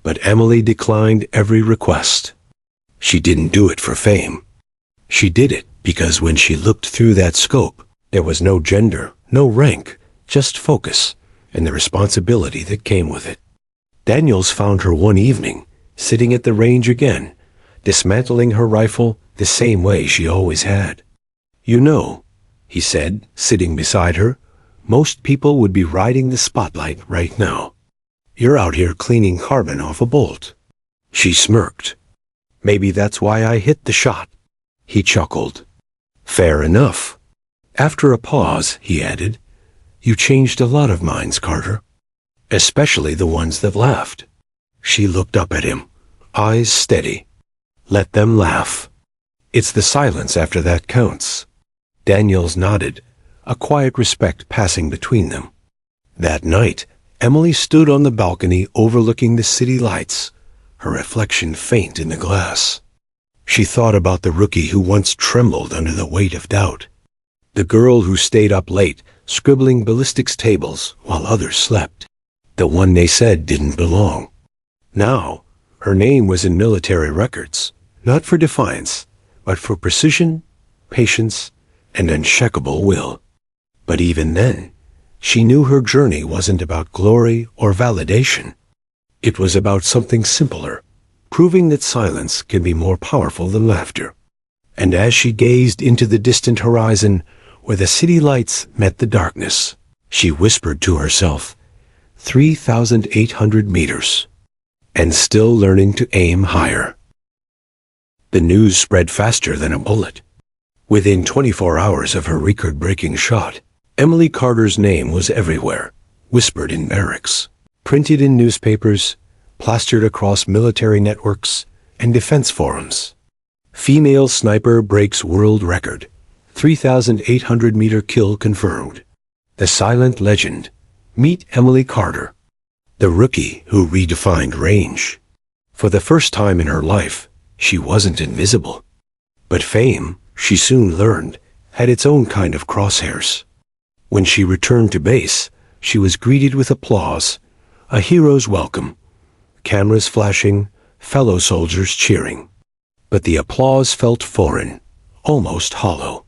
But Emily declined every request. She didn't do it for fame. She did it because when she looked through that scope, there was no gender, no rank, just focus, and the responsibility that came with it. Daniels found her one evening, sitting at the range again, dismantling her rifle the same way she always had. "You know," he said, sitting beside her, "most people would be riding the spotlight right now. You're out here cleaning carbon off a bolt." She smirked. "Maybe that's why I hit the shot." He chuckled. "Fair enough." After a pause, he added, "You changed a lot of minds, Carter. Especially the ones that laughed." She looked up at him, eyes steady. "Let them laugh. It's the silence after that counts." Daniels nodded, a quiet respect passing between them. That night, Emily stood on the balcony overlooking the city lights, her reflection faint in the glass. She thought about the rookie who once trembled under the weight of doubt. The girl who stayed up late, scribbling ballistics tables while others slept. The one they said didn't belong. Now, her name was in military records, not for defiance, but for precision, patience, and unshakable will. But even then, she knew her journey wasn't about glory or validation. It was about something simpler, proving that silence can be more powerful than laughter. And as she gazed into the distant horizon, where the city lights met the darkness, she whispered to herself, 3,800 meters, and still learning to aim higher. The news spread faster than a bullet. Within 24 hours of her record-breaking shot, Emily Carter's name was everywhere, whispered in barracks, printed in newspapers, plastered across military networks and defense forums. Female sniper breaks world record. 3,800-meter kill confirmed. The silent legend. Meet Emily Carter, the rookie who redefined range. For the first time in her life, she wasn't invisible. But fame, she soon learned, had its own kind of crosshairs. When she returned to base, she was greeted with applause, a hero's welcome, cameras flashing, fellow soldiers cheering. But the applause felt foreign, almost hollow.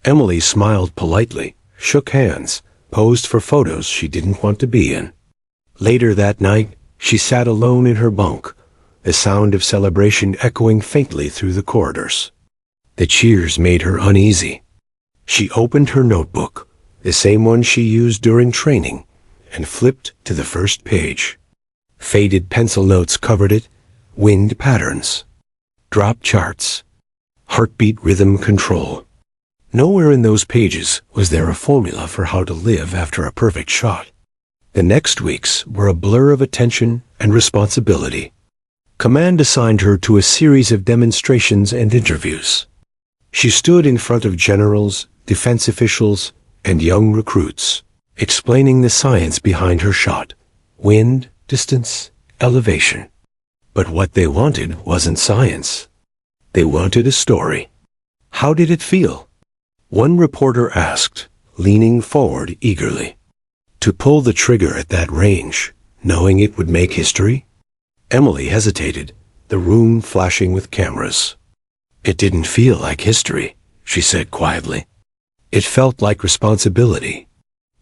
Emily smiled politely, shook hands, posed for photos she didn't want to be in. Later that night, she sat alone in her bunk, the sound of celebration echoing faintly through the corridors. The cheers made her uneasy. She opened her notebook, the same one she used during training, and flipped to the first page. Faded pencil notes covered it, wind patterns, drop charts, heartbeat rhythm control. Nowhere in those pages was there a formula for how to live after a perfect shot. The next weeks were a blur of attention and responsibility. Command assigned her to a series of demonstrations and interviews. She stood in front of generals, defense officials, and young recruits, explaining the science behind her shot: wind, distance, elevation. But what they wanted wasn't science. They wanted a story. How did it feel? One reporter asked, leaning forward eagerly. To pull the trigger at that range, knowing it would make history? Emily hesitated, the room flashing with cameras. It didn't feel like history, she said quietly. It felt like responsibility.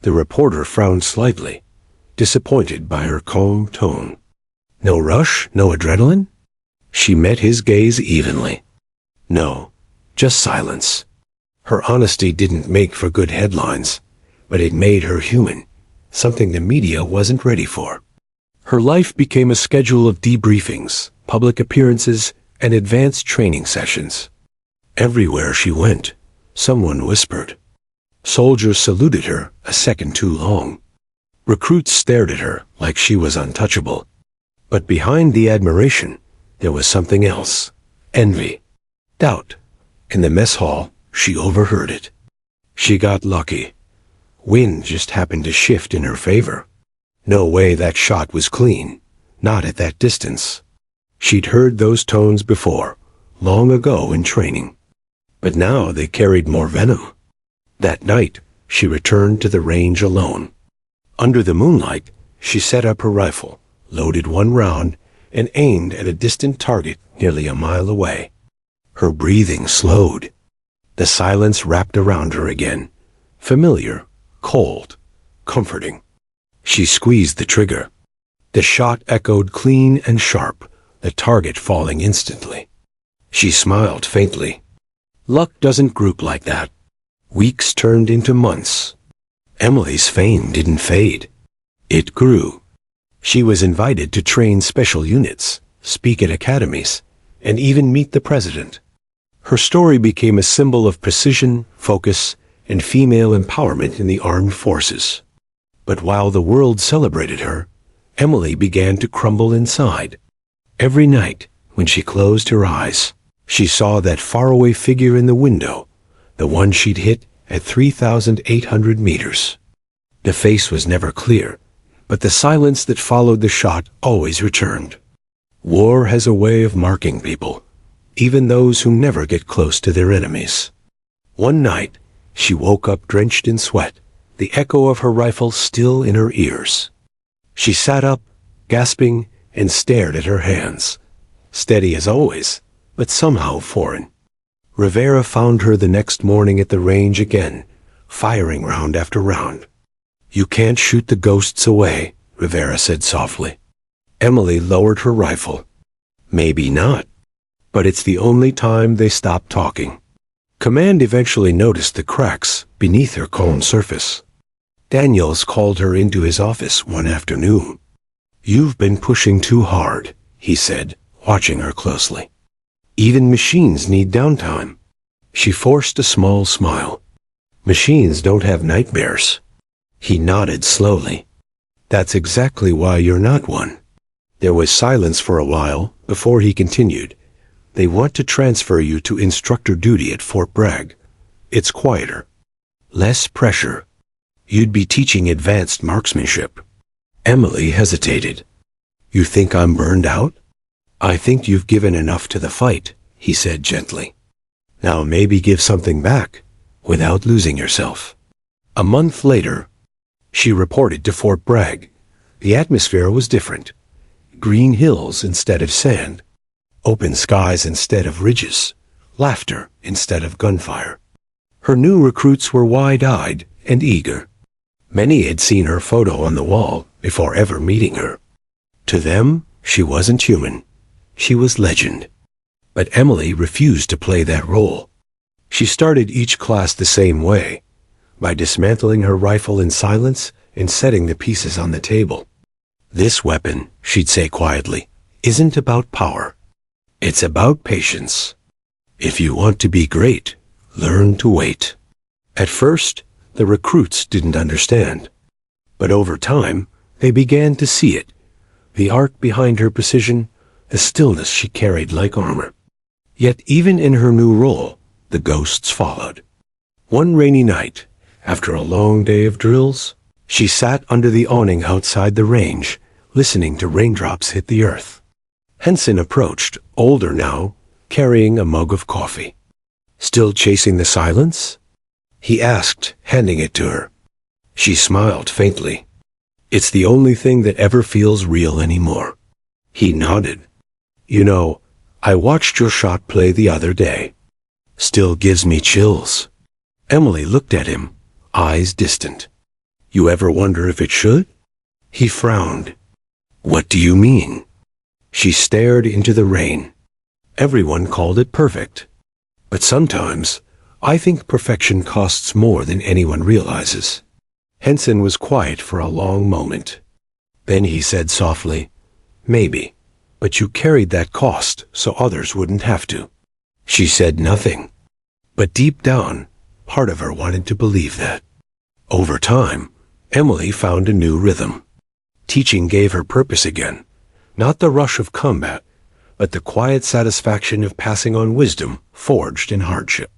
The reporter frowned slightly, disappointed by her calm tone. No rush, no adrenaline? She met his gaze evenly. No, just silence. Her honesty didn't make for good headlines, but it made her human, something the media wasn't ready for. Her life became a schedule of debriefings, public appearances, and advanced training sessions. Everywhere she went, someone whispered. Soldiers saluted her a second too long. Recruits stared at her like she was untouchable. But behind the admiration, there was something else: envy, doubt. In the mess hall, she overheard it. She got lucky. Wind just happened to shift in her favor. No way that shot was clean, not at that distance. She'd heard those tones before, long ago in training. But now they carried more venom. That night, she returned to the range alone. Under the moonlight, she set up her rifle, loaded one round, and aimed at a distant target nearly a mile away. Her breathing slowed. The silence wrapped around her again, familiar, cold, comforting. She squeezed the trigger. The shot echoed clean and sharp, the target falling instantly. She smiled faintly. Luck doesn't group like that. Weeks turned into months. Emily's fame didn't fade. It grew. She was invited to train special units, speak at academies, and even meet the president. Her story became a symbol of precision, focus, and female empowerment in the armed forces. But while the world celebrated her, Emily began to crumble inside. Every night, when she closed her eyes, she saw that faraway figure in the window, the one she'd hit at 3,800 meters. The face was never clear, but the silence that followed the shot always returned. War has a way of marking people, even those who never get close to their enemies. One night, She woke up drenched in sweat, the echo of her rifle still in her ears. She sat up, gasping, and stared at her hands. Steady as always, but somehow foreign. Rivera found her the next morning at the range again, firing round after round. "You can't shoot the ghosts away," Rivera said softly. Emily lowered her rifle. "Maybe not, but it's the only time they stopped talking." Command eventually noticed the cracks beneath her calm surface. Daniels called her into his office one afternoon. "You've been pushing too hard," he said, watching her closely. "Even machines need downtime." She forced a small smile. "Machines don't have nightmares." He nodded slowly. "That's exactly why you're not one." There was silence for a while before he continued. "They want to transfer you to instructor duty at Fort Bragg. It's quieter. Less pressure. You'd be teaching advanced marksmanship." Emily hesitated. "You think I'm burned out?" "I think you've given enough to the fight," he said gently. "Now maybe give something back, without losing yourself." A month later, she reported to Fort Bragg. The atmosphere was different. Green hills instead of sand. Open skies instead of ridges. Laughter instead of gunfire. Her new recruits were wide-eyed and eager. Many had seen her photo on the wall before ever meeting her. To them, she wasn't human. She was legend. But Emily refused to play that role. She started each class the same way, by dismantling her rifle in silence and setting the pieces on the table. "This weapon," she'd say quietly, "isn't about power. It's about patience. If you want to be great, learn to wait." At first, the recruits didn't understand. But over time, they began to see it. The art behind her precision, the stillness she carried like armor. Yet even in her new role, the ghosts followed. One rainy night, after a long day of drills, she sat under the awning outside the range, listening to raindrops hit the earth. Henson approached, older now, carrying a mug of coffee. "Still chasing the silence?" he asked, handing it to her. She smiled faintly. "It's the only thing that ever feels real anymore." He nodded. "You know, I watched your shot play the other day. Still gives me chills." Emily looked at him, eyes distant. "You ever wonder if it should?" He frowned. "What do you mean?" She stared into the rain. "Everyone called it perfect. But sometimes, I think perfection costs more than anyone realizes." Henson was quiet for a long moment. Then he said softly, "Maybe, but you carried that cost so others wouldn't have to." She said nothing. But deep down, part of her wanted to believe that. Over time, Emily found a new rhythm. Teaching gave her purpose again. Not the rush of combat, but the quiet satisfaction of passing on wisdom forged in hardship.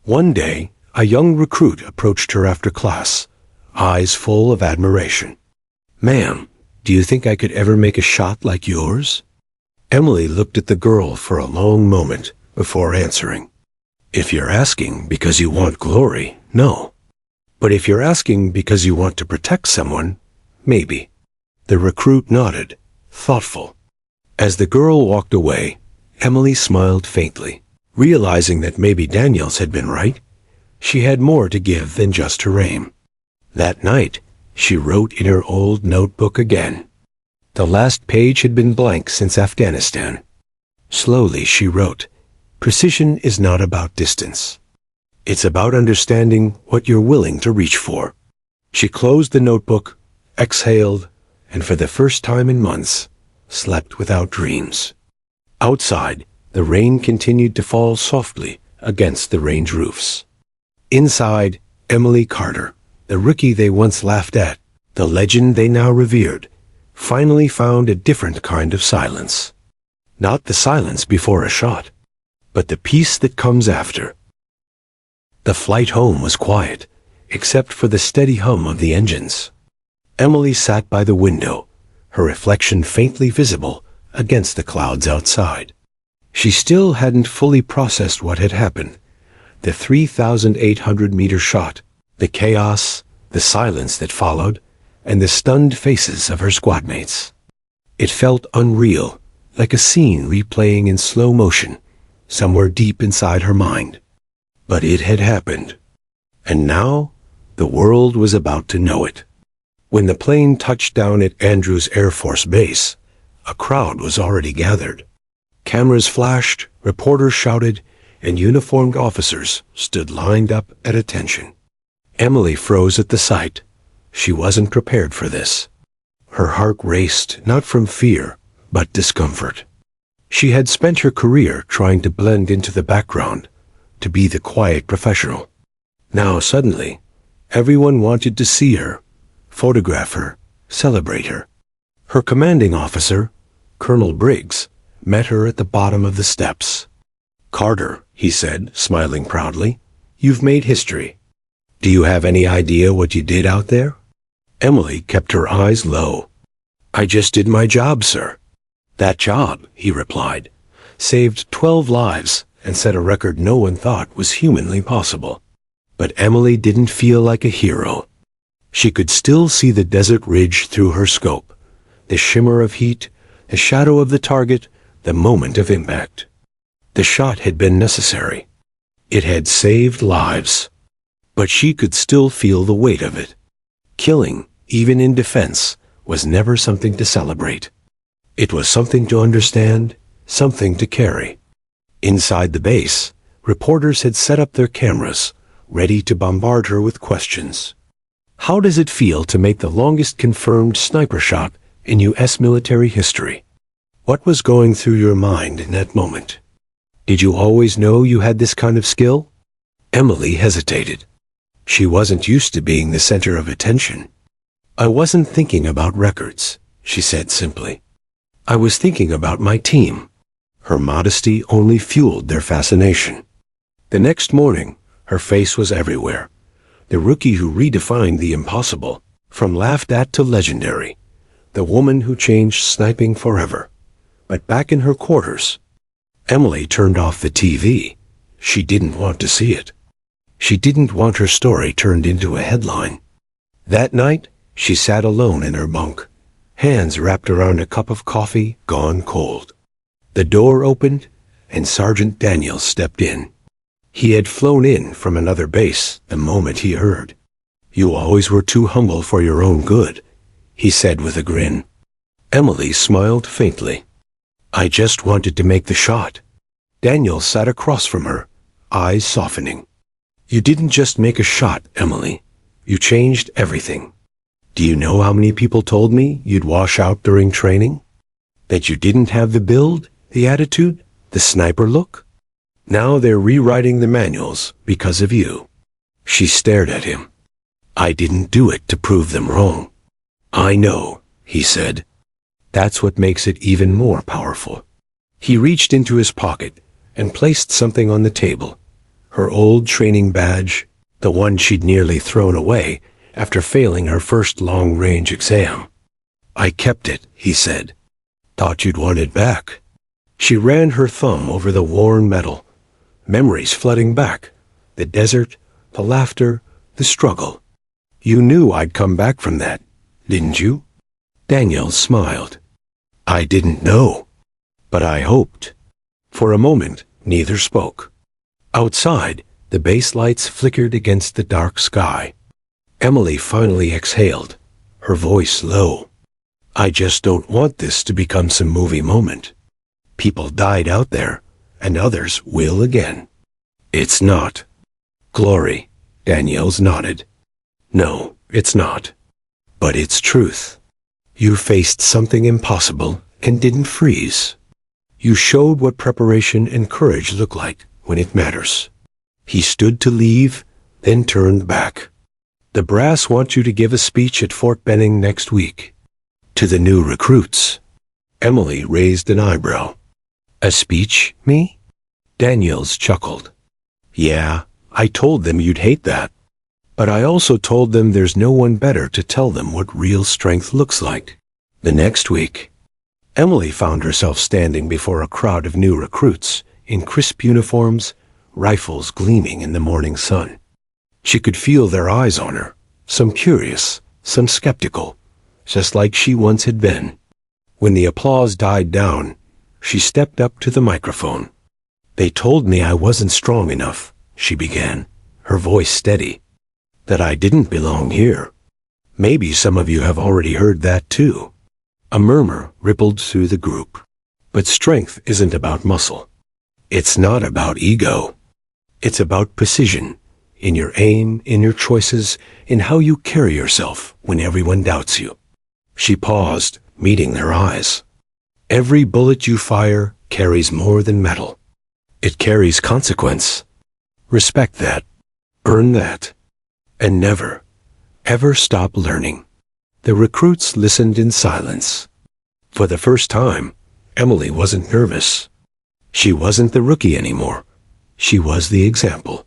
One day, a young recruit approached her after class, eyes full of admiration. "Ma'am, do you think I could ever make a shot like yours?" Emily looked at the girl for a long moment before answering. "If you're asking because you want glory, no. But if you're asking because you want to protect someone, maybe." The recruit nodded, thoughtful. As the girl walked away, Emily smiled faintly, realizing that maybe Daniels had been right. She had more to give than just her aim. That night, she wrote in her old notebook again. The last page had been blank since Afghanistan. Slowly she wrote, "Precision is not about distance. It's about understanding what you're willing to reach for." She closed the notebook, exhaled, and for the first time in months, slept without dreams. Outside, the rain continued to fall softly against the range roofs. Inside, Emily Carter, the rookie they once laughed at, the legend they now revered, finally found a different kind of silence. Not the silence before a shot, but the peace that comes after. The flight home was quiet, except for the steady hum of the engines. Emily sat by the window, her reflection faintly visible against the clouds outside. She still hadn't fully processed what had happened, The 3,800-meter shot, the chaos, the silence that followed, and the stunned faces of her squadmates. It felt unreal, like a scene replaying in slow motion, somewhere deep inside her mind. But it had happened. And now, the world was about to know it. When the plane touched down at Andrews Air Force Base, a crowd was already gathered. Cameras flashed, reporters shouted, and uniformed officers stood lined up at attention. Emily froze at the sight. She wasn't prepared for this. Her heart raced, not from fear, but discomfort. She had spent her career trying to blend into the background, to be the quiet professional. Now suddenly, everyone wanted to see her, photograph her, celebrate her. Her commanding officer, Colonel Briggs, met her at the bottom of the steps. "Carter," he said, smiling proudly, "you've made history. Do you have any idea what you did out there?" Emily kept her eyes low. "I just did my job, sir." "That job," he replied, "saved 12 lives and set a record no one thought was humanly possible." But Emily didn't feel like a hero. She could still see the desert ridge through her scope, the shimmer of heat, the shadow of the target, the moment of impact. The shot had been necessary. It had saved lives. But she could still feel the weight of it. Killing, even in defense, was never something to celebrate. It was something to understand, something to carry. Inside the base, reporters had set up their cameras, ready to bombard her with questions. How does it feel to make the longest confirmed sniper shot in U.S. military history? What was going through your mind in that moment? Did you always know you had this kind of skill? Emily hesitated. She wasn't used to being the center of attention. "I wasn't thinking about records," she said simply. "I was thinking about my team." Her modesty only fueled their fascination. The next morning, her face was everywhere. The rookie who redefined the impossible, from laughed at to legendary. The woman who changed sniping forever. But back in her quarters, Emily turned off the TV. She didn't want to see it. She didn't want her story turned into a headline. That night, she sat alone in her bunk, hands wrapped around a cup of coffee gone cold. The door opened, and Sergeant Daniels stepped in. He had flown in from another base the moment he heard. "You always were too humble for your own good," he said with a grin. Emily smiled faintly. "I just wanted to make the shot." Daniels sat across from her, eyes softening. "You didn't just make a shot, Emily. You changed everything. Do you know how many people told me you'd wash out during training? That you didn't have the build, the attitude, the sniper look? Now they're rewriting the manuals because of you." She stared at him. "I didn't do it to prove them wrong." "I know," he said. "That's what makes it even more powerful." He reached into his pocket and placed something on the table. Her old training badge, the one she'd nearly thrown away after failing her first long-range exam. "I kept it," he said. "Thought you'd want it back." She ran her thumb over the worn metal, memories flooding back, the desert, the laughter, the struggle. "You knew I'd come back from that, didn't you?" Daniels smiled. "I didn't know, but I hoped." For a moment, neither spoke. Outside, the base lights flickered against the dark sky. Emily finally exhaled, her voice low. "I just don't want this to become some movie moment. People died out there, and others will again." "It's not." "Glory," Daniels nodded. "No, it's not. But it's truth. You faced something impossible and didn't freeze. You showed what preparation and courage look like when it matters." He stood to leave, then turned back. "The brass want you to give a speech at Fort Benning next week. To the new recruits." Emily raised an eyebrow. "A speech, me?" Daniels chuckled. "Yeah, I told them you'd hate that. But I also told them there's no one better to tell them what real strength looks like." The next week, Emily found herself standing before a crowd of new recruits in crisp uniforms, rifles gleaming in the morning sun. She could feel their eyes on her, some curious, some skeptical, just like she once had been. When the applause died down, she stepped up to the microphone. "They told me I wasn't strong enough," she began, her voice steady, "that I didn't belong here. Maybe some of you have already heard that too." A murmur rippled through the group. But strength isn't about muscle. It's not about ego. It's about precision, in your aim, in your choices, in how you carry yourself when everyone doubts you. She paused, meeting their eyes. Every bullet you fire carries more than metal. It carries consequence. Respect that. Earn that. And never, ever stop learning. The recruits listened in silence. For the first time, Emily wasn't nervous. She wasn't the rookie anymore. She was the example.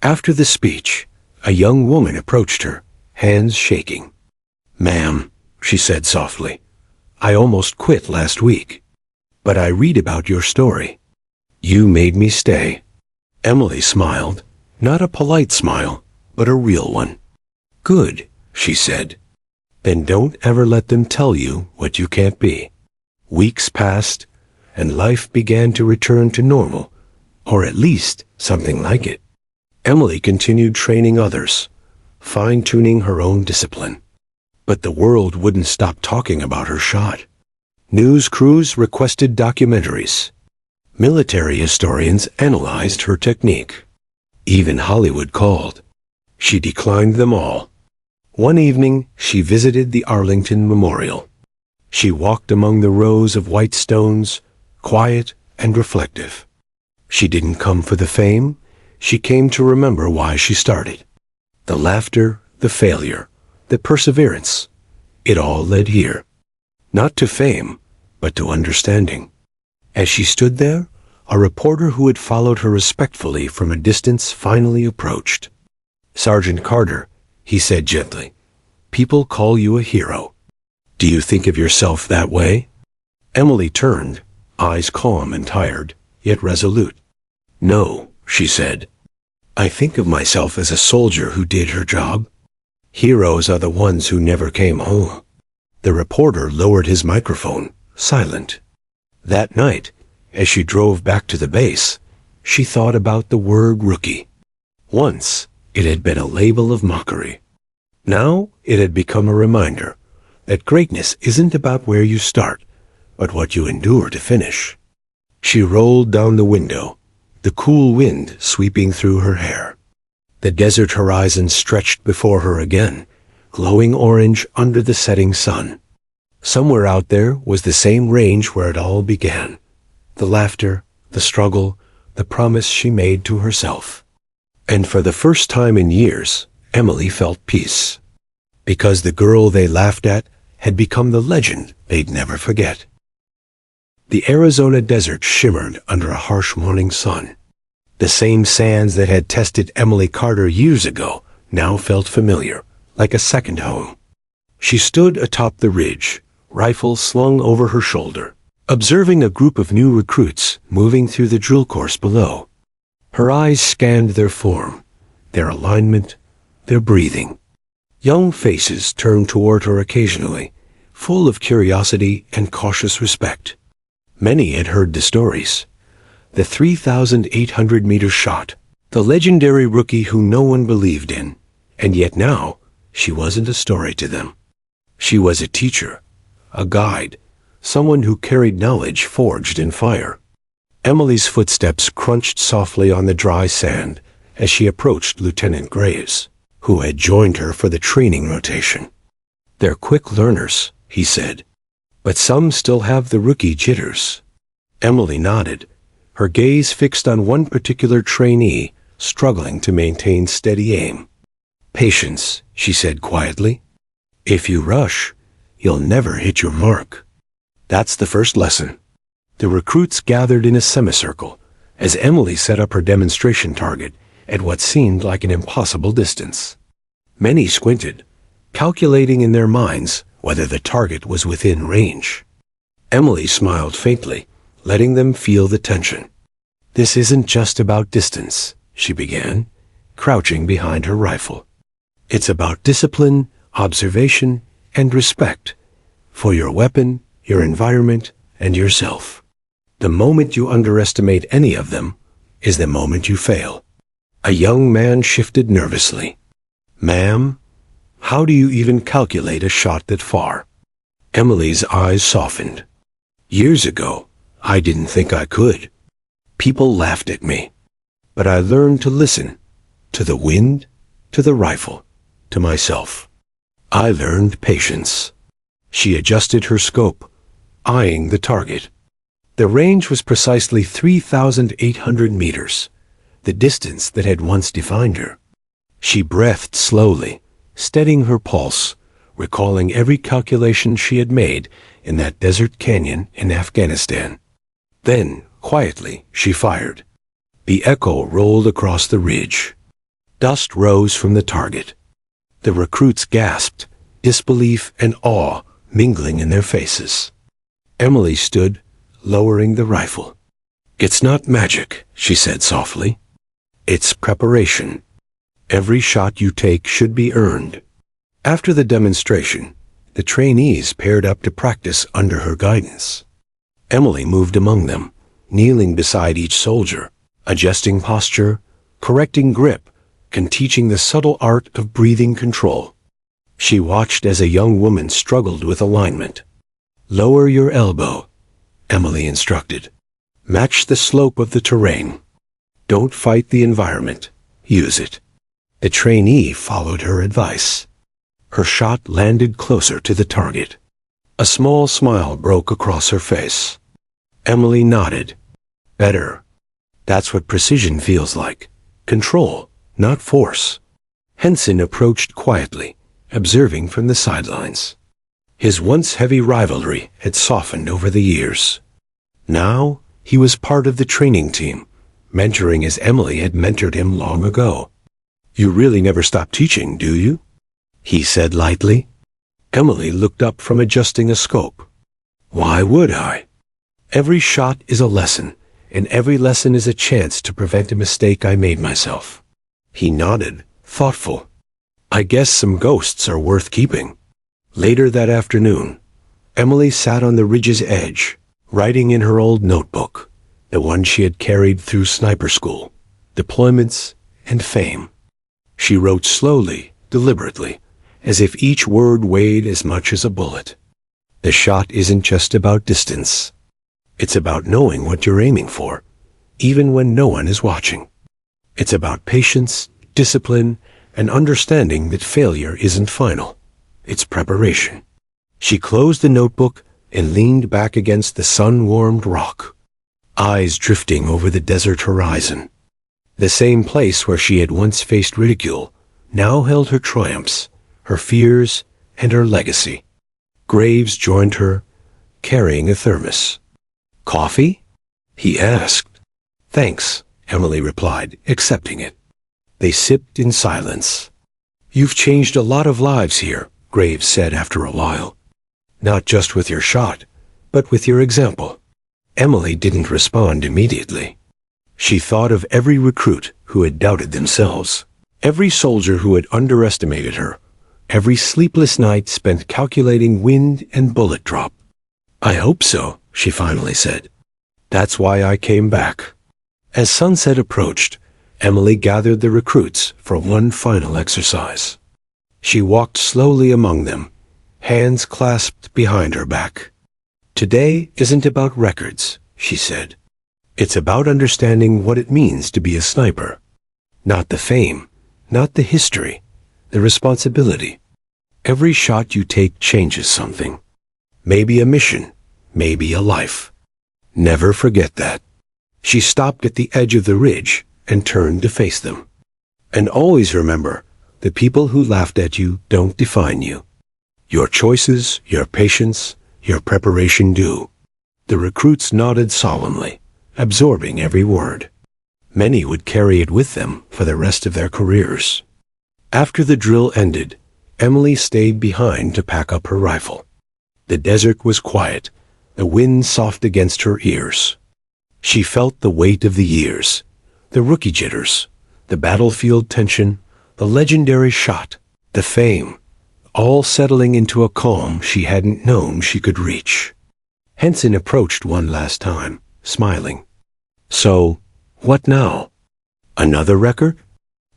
After the speech, a young woman approached her, hands shaking. "Ma'am," she said softly, "I almost quit last week. But I read about your story. You made me stay." Emily smiled, not a polite smile, but a real one. "Good," she said. "Then don't ever let them tell you what you can't be." Weeks passed, and life began to return to normal, or at least something like it. Emily continued training others, fine-tuning her own discipline. But the world wouldn't stop talking about her shot. News crews requested documentaries. Military historians analyzed her technique. Even Hollywood called. She declined them all. One evening, she visited the Arlington Memorial. She walked among the rows of white stones, quiet and reflective. She didn't come for the fame. She came to remember why she started. The laughter, the failure, the perseverance. It all led here. Not to fame, but to understanding. As she stood there, a reporter who had followed her respectfully from a distance finally approached. "Sergeant Carter," he said gently, "people call you a hero. Do you think of yourself that way?" Emily turned, eyes calm and tired, yet resolute. "No," she said. "I think of myself as a soldier who did her job. Heroes are the ones who never came home." The reporter lowered his microphone, silent. That night, as she drove back to the base, she thought about the word rookie. Once, it had been a label of mockery. Now, it had become a reminder that greatness isn't about where you start, but what you endure to finish. She rolled down the window, the cool wind sweeping through her hair. The desert horizon stretched before her again, glowing orange under the setting sun. Somewhere out there was the same range where it all began. The laughter, the struggle, the promise she made to herself. And for the first time in years, Emily felt peace. Because the girl they laughed at had become the legend they'd never forget. The Arizona desert shimmered under a harsh morning sun. The same sands that had tested Emily Carter years ago now felt familiar, like a second home. She stood atop the ridge, rifle slung over her shoulder, observing a group of new recruits moving through the drill course below. Her eyes scanned their form, their alignment, their breathing. Young faces turned toward her occasionally, full of curiosity and cautious respect. Many had heard the stories. The 3,800-meter shot, the legendary rookie who no one believed in, and yet now she wasn't a story to them. She was a teacher, a guide, someone who carried knowledge forged in fire. Emily's footsteps crunched softly on the dry sand as she approached Lieutenant Graves, who had joined her for the training rotation. "They're quick learners," he said, "but some still have the rookie jitters." Emily nodded, her gaze fixed on one particular trainee struggling to maintain steady aim. "Patience," she said quietly. "If you rush, you'll never hit your mark." That's the first lesson. The recruits gathered in a semicircle as Emily set up her demonstration target at what seemed like an impossible distance. Many squinted, calculating in their minds whether the target was within range. Emily smiled faintly, letting them feel the tension. "This isn't just about distance," she began, crouching behind her rifle. "It's about discipline, observation, and respect for your weapon, your environment, and yourself. The moment you underestimate any of them is the moment you fail." A young man shifted nervously. "Ma'am, how do you even calculate a shot that far?" Emily's eyes softened. "Years ago, I didn't think I could. People laughed at me. But I learned to listen, to the wind, to the rifle, to myself. I learned patience." She adjusted her scope, eyeing the target. The range was precisely 3,800 meters, the distance that had once defined her. She breathed slowly, steadying her pulse, recalling every calculation she had made in that desert canyon in Afghanistan. Then, quietly, she fired. The echo rolled across the ridge. Dust rose from the target. The recruits gasped, disbelief and awe mingling in their faces. Emily stood, lowering the rifle. "It's not magic," she said softly. "It's preparation. Every shot you take should be earned." After the demonstration, the trainees paired up to practice under her guidance. Emily moved among them, kneeling beside each soldier, adjusting posture, correcting grip, and teaching the subtle art of breathing control. She watched as a young woman struggled with alignment. "Lower your elbow," Emily instructed. "Match the slope of the terrain. Don't fight the environment. Use it." The trainee followed her advice. Her shot landed closer to the target. A small smile broke across her face. Emily nodded. "Better. That's what precision feels like. Control, not force." Henson approached quietly, observing from the sidelines. His once heavy rivalry had softened over the years. Now he was part of the training team, mentoring as Emily had mentored him long ago. "You really never stop teaching, do you?" he said lightly. Emily looked up from adjusting a scope. "Why would I? Every shot is a lesson, and every lesson is a chance to prevent a mistake I made myself." He nodded, thoughtful. "I guess some ghosts are worth keeping." Later that afternoon, Emily sat on the ridge's edge, writing in her old notebook, the one she had carried through sniper school, deployments, and fame. She wrote slowly, deliberately, as if each word weighed as much as a bullet. The shot isn't just about distance. It's about knowing what you're aiming for, even when no one is watching. It's about patience, discipline, and understanding that failure isn't final. It's preparation. She closed the notebook and leaned back against the sun-warmed rock, eyes drifting over the desert horizon. The same place where she had once faced ridicule now held her triumphs, her fears, and her legacy. Graves joined her, carrying a thermos. "Coffee?" he asked. "Thanks," Emily replied, accepting it. They sipped in silence. "You've changed a lot of lives here," Graves said after a while. "Not just with your shot, but with your example." Emily didn't respond immediately. She thought of every recruit who had doubted themselves, every soldier who had underestimated her, every sleepless night spent calculating wind and bullet drop. "I hope so," she finally said. "That's why I came back." As sunset approached, Emily gathered the recruits for one final exercise. She walked slowly among them, hands clasped behind her back. "Today isn't about records," she said. "It's about understanding what it means to be a sniper. Not the fame, not the history, the responsibility. Every shot you take changes something. Maybe a mission, maybe a life. Never forget that." She stopped at the edge of the ridge and turned to face them. "And always remember, the people who laughed at you don't define you. Your choices, your patience, your preparation do." The recruits nodded solemnly, absorbing every word. Many would carry it with them for the rest of their careers. After the drill ended, Emily stayed behind to pack up her rifle. The desert was quiet, the wind soft against her ears. She felt the weight of the years, the rookie jitters, the battlefield tension, the legendary shot, the fame, all settling into a calm she hadn't known she could reach. Henson approached one last time, smiling. So, what now? Another record?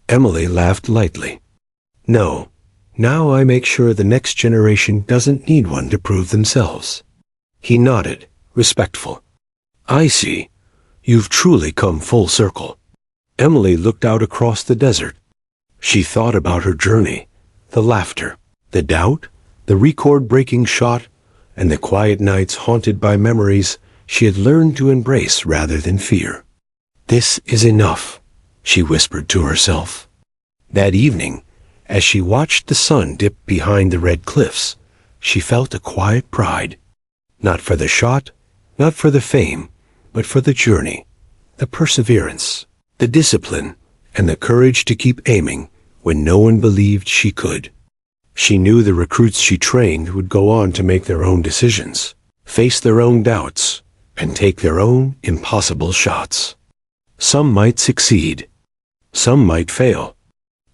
Emily laughed lightly. No, now I make sure the next generation doesn't need one to prove themselves. He nodded, respectful. I see. You've truly come full circle. Emily looked out across the desert. She thought about her journey, the laughter, the doubt, the record-breaking shot, and the quiet nights haunted by memories she had learned to embrace rather than fear. This is enough, she whispered to herself. That evening, as she watched the sun dip behind the red cliffs, she felt a quiet pride. Not for the shot, not for the fame, but for the journey, the perseverance, the discipline, and the courage to keep aiming when no one believed she could. She knew the recruits she trained would go on to make their own decisions, face their own doubts, and take their own impossible shots. Some might succeed, some might fail,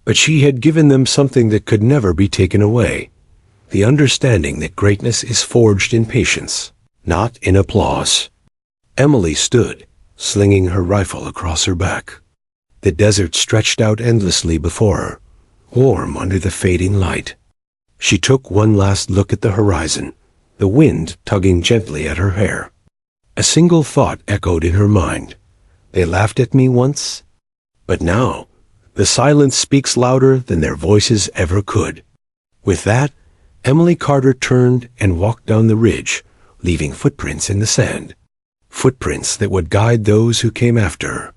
but she had given them something that could never be taken away, the understanding that greatness is forged in patience, not in applause. Emily stood, slinging her rifle across her back. The desert stretched out endlessly before her, warm under the fading light. She took one last look at the horizon, the wind tugging gently at her hair. A single thought echoed in her mind. They laughed at me once, but now the silence speaks louder than their voices ever could. With that, Emily Carter turned and walked down the ridge, leaving footprints in the sand. Footprints that would guide those who came after her,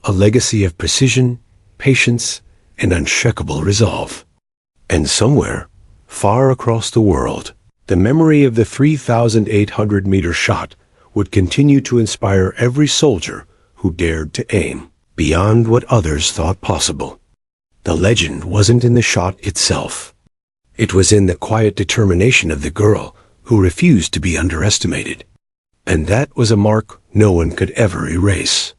a legacy of precision, patience, and unshakable resolve. And somewhere, far across the world, the memory of the 3,800-meter shot would continue to inspire every soldier who dared to aim beyond what others thought possible. The legend wasn't in the shot itself. It was in the quiet determination of the girl who refused to be underestimated. And that was a mark no one could ever erase.